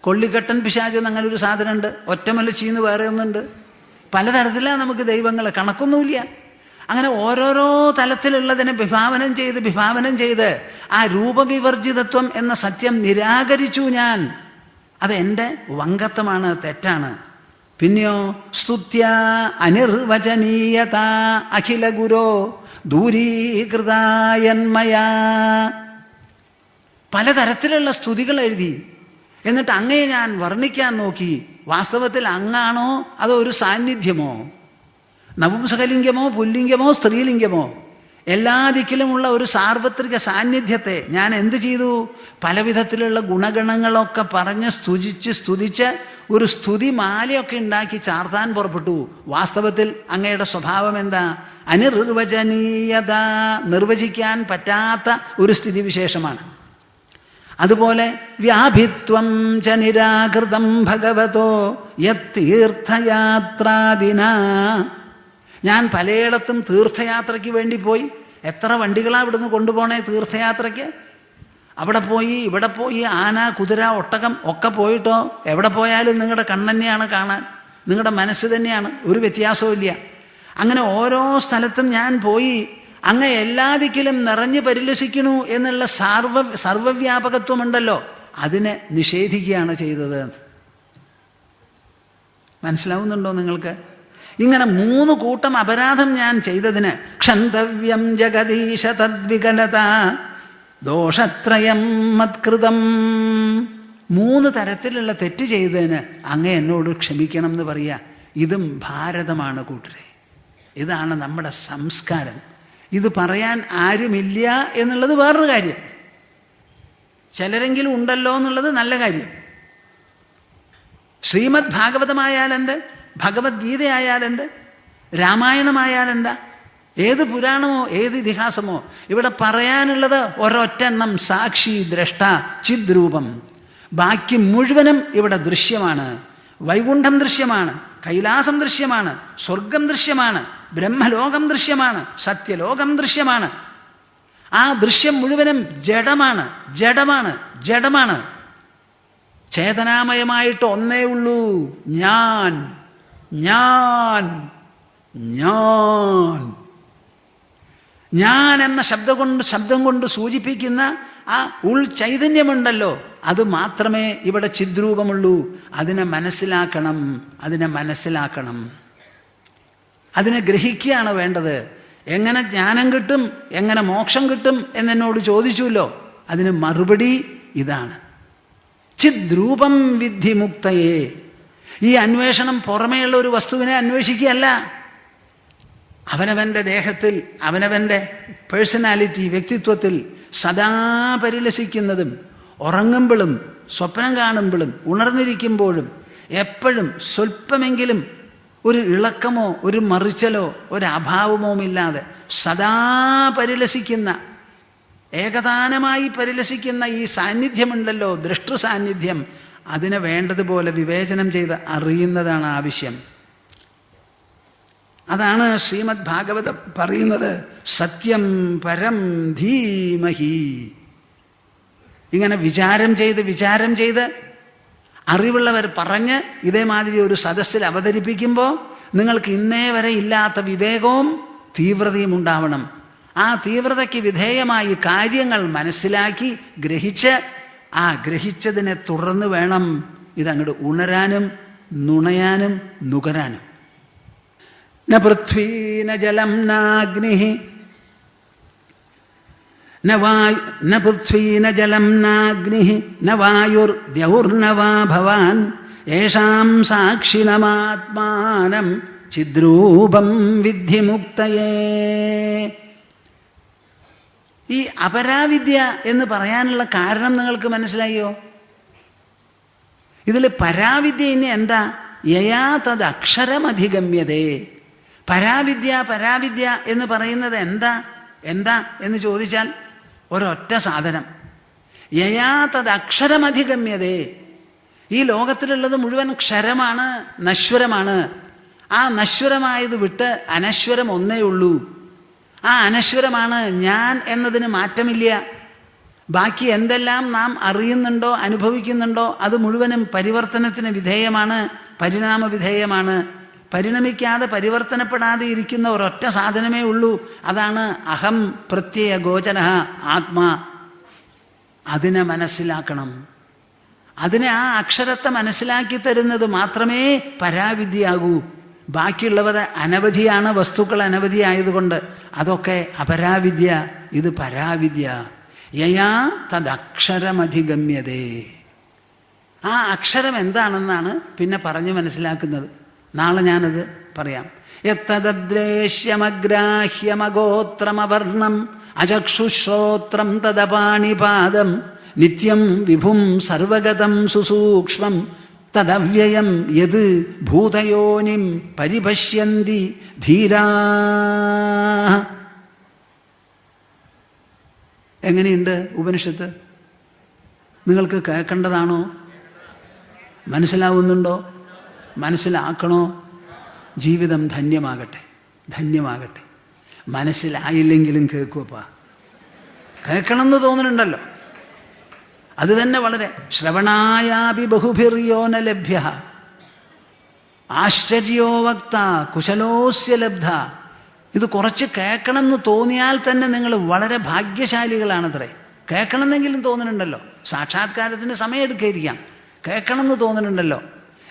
കൊള്ളിക്കട്ടൻ പിശാചെന്ന് അങ്ങനെ ഒരു സാധനമുണ്ട്. ഒറ്റമലച്ചീന്ന് വേറെ ഒന്നുണ്ട്. പലതരത്തിലാണ് നമുക്ക് ദൈവങ്ങൾ, കണക്കൊന്നുമില്ല. അങ്ങനെ ഓരോരോ തലത്തിലുള്ളതിനെ വിഭാവനം ചെയ്ത് ആ രൂപവിവർജിതത്വം എന്ന സത്യം നിരാകരിച്ചു ഞാൻ. അതെൻ്റെ വങ്കത്വമാണ്, തെറ്റാണ്. പിന്നെയോ സ്തുത്യ അനിർവചനീയത അഖില ഗുരോ ദൂരീകൃതായന്മയാ. പലതരത്തിലുള്ള സ്തുതികൾ എഴുതി. എന്നിട്ട് അങ്ങയെ ഞാൻ വർണ്ണിക്കാൻ നോക്കി. വാസ്തവത്തിൽ അങ്ങാണോ അതോ ഒരു സാന്നിധ്യമോ? നപുംസകലിംഗമോ പുല്ലിംഗമോ സ്ത്രീലിംഗമോ? എല്ലാ ദിക്കിലുമുള്ള ഒരു സാർവത്രിക സാന്നിധ്യത്തെ ഞാൻ എന്ത് ചെയ്തു? പലവിധത്തിലുള്ള ഗുണഗണങ്ങളൊക്കെ പറഞ്ഞ് സ്തുതിച്ച് ഒരു സ്തുതിമാലയൊക്കെ ഉണ്ടാക്കി ചാർത്താൻ പുറപ്പെട്ടു. വാസ്തവത്തിൽ അങ്ങയുടെ സ്വഭാവം എന്താ? അനിർവചനീയത, നിർവചിക്കാൻ പറ്റാത്ത ഒരു സ്ഥിതിവിശേഷമാണ്. അതുപോലെ വ്യാഭിത്വം ച നിരാകൃതം ഭഗവതോ യത്തീർത്ഥയാത്രാദിനാ. ഞാൻ പലയിടത്തും തീർത്ഥയാത്രയ്ക്ക് വേണ്ടി പോയി. എത്ര വണ്ടികളാണ് ഇവിടുന്ന് കൊണ്ടുപോകണേ തീർത്ഥയാത്രയ്ക്ക്? അവിടെ പോയി ഇവിടെ പോയി, ആന, കുതിര, ഒട്ടകം ഒക്കെ പോയിട്ടോ എവിടെ പോയാലും നിങ്ങളുടെ കണ്ണെന്നെയാണ് കാണാൻ, നിങ്ങളുടെ മനസ്സ് തന്നെയാണ്, ഒരു വ്യത്യാസവും ഇല്ല. അങ്ങനെ ഓരോ സ്ഥലത്തും ഞാൻ പോയി. അങ്ങ് എല്ലാ ദിക്കിലും നിറഞ്ഞു പരിലസിക്കണു എന്നുള്ള സർവവ്യാപകത്വമുണ്ടല്ലോ, അതിനെ നിഷേധിക്കുകയാണ് ചെയ്തത്. മനസ്സിലാവുന്നുണ്ടോ നിങ്ങൾക്ക്? ഇങ്ങനെ 3 കൂട്ടം അപരാധം ഞാൻ ചെയ്തതിന് ക്ഷന്തവ്യം ജഗദീശ തദ്വികലത ദോഷത്രയം മത്കൃതം. 3 തരത്തിലുള്ള തെറ്റ് ചെയ്തതിന് അങ്ങ് എന്നോട് ക്ഷമിക്കണം എന്ന് പറയുക. ഇതും ഭാരതമാണ് കൂട്ടരെ. ഇതാണ് നമ്മുടെ സംസ്കാരം. ഇത് പറയാൻ ആരുമില്ല എന്നുള്ളത് വേറൊരു കാര്യം. ചിലരെങ്കിലും ഉണ്ടല്ലോ എന്നുള്ളത് നല്ല കാര്യം. ശ്രീമദ് ഭാഗവതമായാലെന്ത്, ഭഗവത്ഗീതയായാലെന്ത്, രാമായണമായാലെന്താ, ഏത് പുരാണമോ ഏത് ഇതിഹാസമോ, ഇവിടെ പറയാനുള്ളത് ഒരൊറ്റെണ്ണം, സാക്ഷി ദ്രഷ്ട ചിദ്രൂപം. ബാക്കി മുഴുവനും ഇവിടെ ദൃശ്യമാണ്. വൈകുണ്ഠം ദൃശ്യമാണ്, കൈലാസം ദൃശ്യമാണ്, സ്വർഗം ദൃശ്യമാണ്, ബ്രഹ്മലോകം ദൃശ്യമാണ്, സത്യലോകം ദൃശ്യമാണ്. ആ ദൃശ്യം മുഴുവനും ജഡമാണ്, ജഡമാണ്, ജഡമാണ്. ചേതനാമയമായിട്ട് ഒന്നേ ഉള്ളൂ, ഞാൻ, ഞാൻ, ഞാൻ. ഞാൻ എന്ന ശബ്ദം കൊണ്ട് സൂചിപ്പിക്കുന്ന ആ ഉൾ ചൈതന്യമുണ്ടല്ലോ, അത് മാത്രമേ ഇവിടെ ചിദ്രൂപമുള്ളൂ. അതിനെ മനസ്സിലാക്കണം, അതിനെ മനസ്സിലാക്കണം, അതിനെ ഗ്രഹിക്കുകയാണ് വേണ്ടത്. എങ്ങനെ ജ്ഞാനം കിട്ടും, എങ്ങനെ മോക്ഷം കിട്ടും എന്നെന്നോട് ചോദിച്ചുല്ലോ. അതിന് മറുപടി ഇതാണ്, ചിദ്രൂപം വിദ്ധി മുക്തയെ. ഈ അന്വേഷണം പുറമേയുള്ള ഒരു വസ്തുവിനെ അന്വേഷിക്കുകയല്ല, അവനവൻ്റെ ദേഹത്തിൽ, അവനവൻ്റെ പേഴ്സണാലിറ്റി, വ്യക്തിത്വത്തിൽ സദാ പരിലസിക്കുന്നതും ഉറങ്ങുമ്പോഴും സ്വപ്നം കാണുമ്പോഴും ഉണർന്നിരിക്കുമ്പോഴും എപ്പോഴും സ്വല്പമെങ്കിലും ഒരു ഇളക്കമോ ഒരു മറിച്ചലോ ഒരു അഭാവമോ ഇല്ലാതെ സദാ പരിലസിക്കുന്ന, ഏകദാനമായി പരിലസിക്കുന്ന ഈ സാന്നിധ്യമുണ്ടല്ലോ, ദൃഷ്ടൃ സാന്നിധ്യം, അതിനെ വേണ്ടതുപോലെ വിവേചനം ചെയ്ത് അറിയുന്നതാണ് ആവശ്യം. അതാണ് ശ്രീമദ് ഭാഗവതം പറയുന്നത്, സത്യം പരം ധീമഹി. ഇങ്ങനെ വിചാരം ചെയ്ത് അറിവുള്ളവർ പറഞ്ഞ് ഇതേമാതിരി ഒരു സദസ്സിൽ അവതരിപ്പിക്കുമ്പോൾ നിങ്ങൾക്ക് ഇന്നേ വരെ ഇല്ലാത്ത വിവേകവും തീവ്രതയും ഉണ്ടാവണം. ആ തീവ്രതയ്ക്ക് വിധേയമായി കാര്യങ്ങൾ മനസ്സിലാക്കി ഗ്രഹിച്ച് ആ ഗ്രഹിച്ചതിനെ തുടർന്ന് വേണം ഇതങ്ങോട്ട് ഉണരാനും നുണയാനും നുകരാനും. ന പൃഥ്വീ ന ജലം നാഗ്നിഃ ന പൃഥ്വീ ന ജലം നാഗ്നിഃ ന വായുർദ്യൗർന വാ ഭവാൻ യേഷാം സാക്ഷിണമാത്മാനം ചിദ്രൂപം വിദ്ധി മുക്തയേ. ഈ അപരാവിദ്യ എന്ന് പറയാനുള്ള കാരണം നിങ്ങൾക്ക് മനസ്സിലായോ? ഇതിൽ പരാവിദ്യ ഇനി എന്താ? യയാ തത് അക്ഷരമധിഗമ്യതേ. പരാവിദ്യ എന്ന് പറയുന്നത് എന്താ എന്ന് ചോദിച്ചാൽ ഒരൊറ്റ സാധനം, യയാ തത് അക്ഷരമധിഗമ്യതേ. ഈ ലോകത്തിലുള്ളത് മുഴുവൻ ക്ഷരമാണ്, നശ്വരമാണ്. ആ നശ്വരമായത് വിട്ട് അനശ്വരം ഒന്നേ ഉള്ളൂ. ആ അനശ്വരമാണ് ഞാൻ എന്നതിന് മാറ്റമില്ല. ബാക്കി എന്തെല്ലാം നാം അറിയുന്നുണ്ടോ അനുഭവിക്കുന്നുണ്ടോ അത് മുഴുവനും പരിവർത്തനത്തിന് വിധേയമാണ്, പരിണാമ വിധേയമാണ്. പരിണമിക്കാതെ പരിവർത്തനപ്പെടാതെ ഇരിക്കുന്ന ഒരൊറ്റ സാധനമേ ഉള്ളൂ, അതാണ് അഹം പ്രത്യയ ഗോചരഃ ആത്മാ. അതിനെ മനസ്സിലാക്കണം. അതിനെ, ആ അക്ഷരത്തെ മനസ്സിലാക്കി തരുന്നത് മാത്രമേ പരാവിദ്യയാകൂ. ബാക്കിയുള്ളവർ അനവധിയാണ്, വസ്തുക്കൾ അനവധിയായതുകൊണ്ട് അതൊക്കെ അപരാവിദ്യ, ഇത് പരാവിദ്യ. യയാ തദക്ഷരമധിഗമ്യതേ. ആ അക്ഷരം എന്താണെന്നാണ് പിന്നെ പറഞ്ഞു മനസ്സിലാക്കുന്നത്. നാളെ ഞാനത് പറയാം. യത്തദ്രേഷ്യമഗ്രാഹ്യമഗോത്രമവർണം അചക്ഷുശ്രോത്രം തദപാണിപാദം നിത്യം വിഭും സർവഗതം സുസൂക്ഷ്മം തദവ്യയം യത് ഭൂതയോനിം പരിപശ്യന്തി ധീരാ. എങ്ങനെയുണ്ട് ഉപനിഷത്ത്? നിങ്ങൾക്ക് കേൾക്കേണ്ടതാണോ? മനസ്സിലാവുന്നുണ്ടോ? മനസ്സിലാക്കണോ? ജീവിതം ധന്യമാകട്ടെ, ധന്യമാകട്ടെ. മനസ്സിലായില്ലെങ്കിലും കേൾക്കുവപ്പാ, കേൾക്കണമെന്ന് തോന്നുന്നുണ്ടല്ലോ. അത് തന്നെ വളരെ ശ്രവണായാപി ബഹുഭിർയോ ന ലഭ്യ ആശ്ചര്യോ വക്ത കുശലോസ്യ ലബ്ധ. ഇത് കുറച്ച് കേൾക്കണം എന്ന് തോന്നിയാൽ തന്നെ നിങ്ങൾ വളരെ ഭാഗ്യശാലികളാണത്രേ. കേൾക്കണമെന്നെങ്കിലും തോന്നുന്നുണ്ടല്ലോ. സാക്ഷാത്കാരത്തിന് സമയം എടുക്കാതിരിക്കാം, കേൾക്കണമെന്ന് തോന്നുന്നുണ്ടല്ലോ.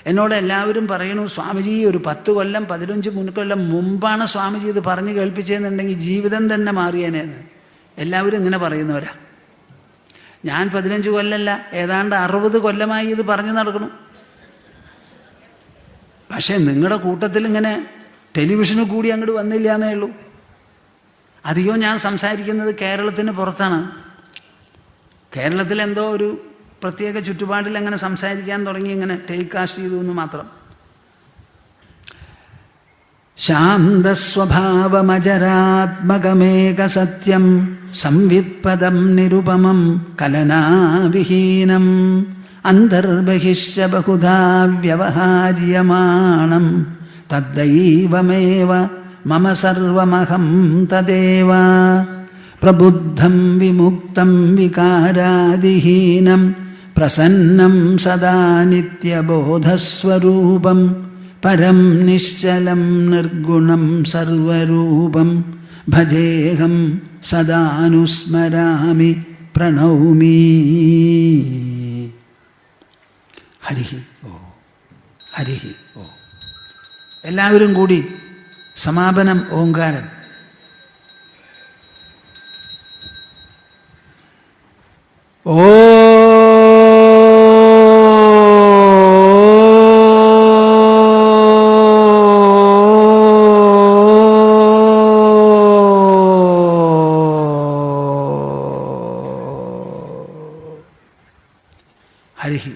എന്നോട് എല്ലാവരും പറയണു, സ്വാമിജി ഒരു 10 കൊല്ലം 15 കൊല്ലം മുമ്പാണ് സ്വാമിജി ഇത് പറഞ്ഞ് കേൾപ്പിച്ചതെന്നുണ്ടെങ്കിൽ ജീവിതം തന്നെ മാറിയേനേന്ന്. എല്ലാവരും ഇങ്ങനെ പറയുന്നവരാ. ഞാൻ 15 കൊല്ലമല്ല, ഏതാണ്ട് 60 കൊല്ലമായി ഇത് പറഞ്ഞു നടക്കണം. പക്ഷേ നിങ്ങളുടെ കൂട്ടത്തിൽ ഇങ്ങനെ ടെലിവിഷന് കൂടി അങ്ങോട്ട് വന്നില്ല എന്നേ ഉള്ളൂ. അധികവും ഞാൻ സംസാരിക്കുന്നത് കേരളത്തിന് പുറത്താണ്. കേരളത്തിൽ എന്തോ ഒരു പ്രത്യേക ചുറ്റുപാടിൽ അങ്ങനെ സംസാരിക്കാൻ തുടങ്ങി, ഇങ്ങനെ ടെലികാസ്റ്റ് ചെയ്തു എന്ന് മാത്രം. ശാന്തസ്വഭാവമജരാത്മകമേക സത്യം സംവിത്പദം നിരുപമം കലനാവിഹീനം അന്തർബഹിശ്ച ബഹുധാ വ്യവഹാര്യമാണം തദ്ദൈവമേവ മമ സർവമഹം തദേവ. പ്രബുദ്ധം വിമുക്തം വികാരാദിഹീനം പ്രസന്നം സദാ നിത്യബോധസ്വരൂപം പരം നിശ്ചലം നിർഗുണം സർവരൂപം ഭജേഹം സദാനുസ്മരാമി പ്രണൗമി. ഹരിഹി ഓ, ഹരിഹി ഓ. എല്ലാവരും കൂടി സമാപനം ഓങ്കാരം. ഓ ഹരിഹി.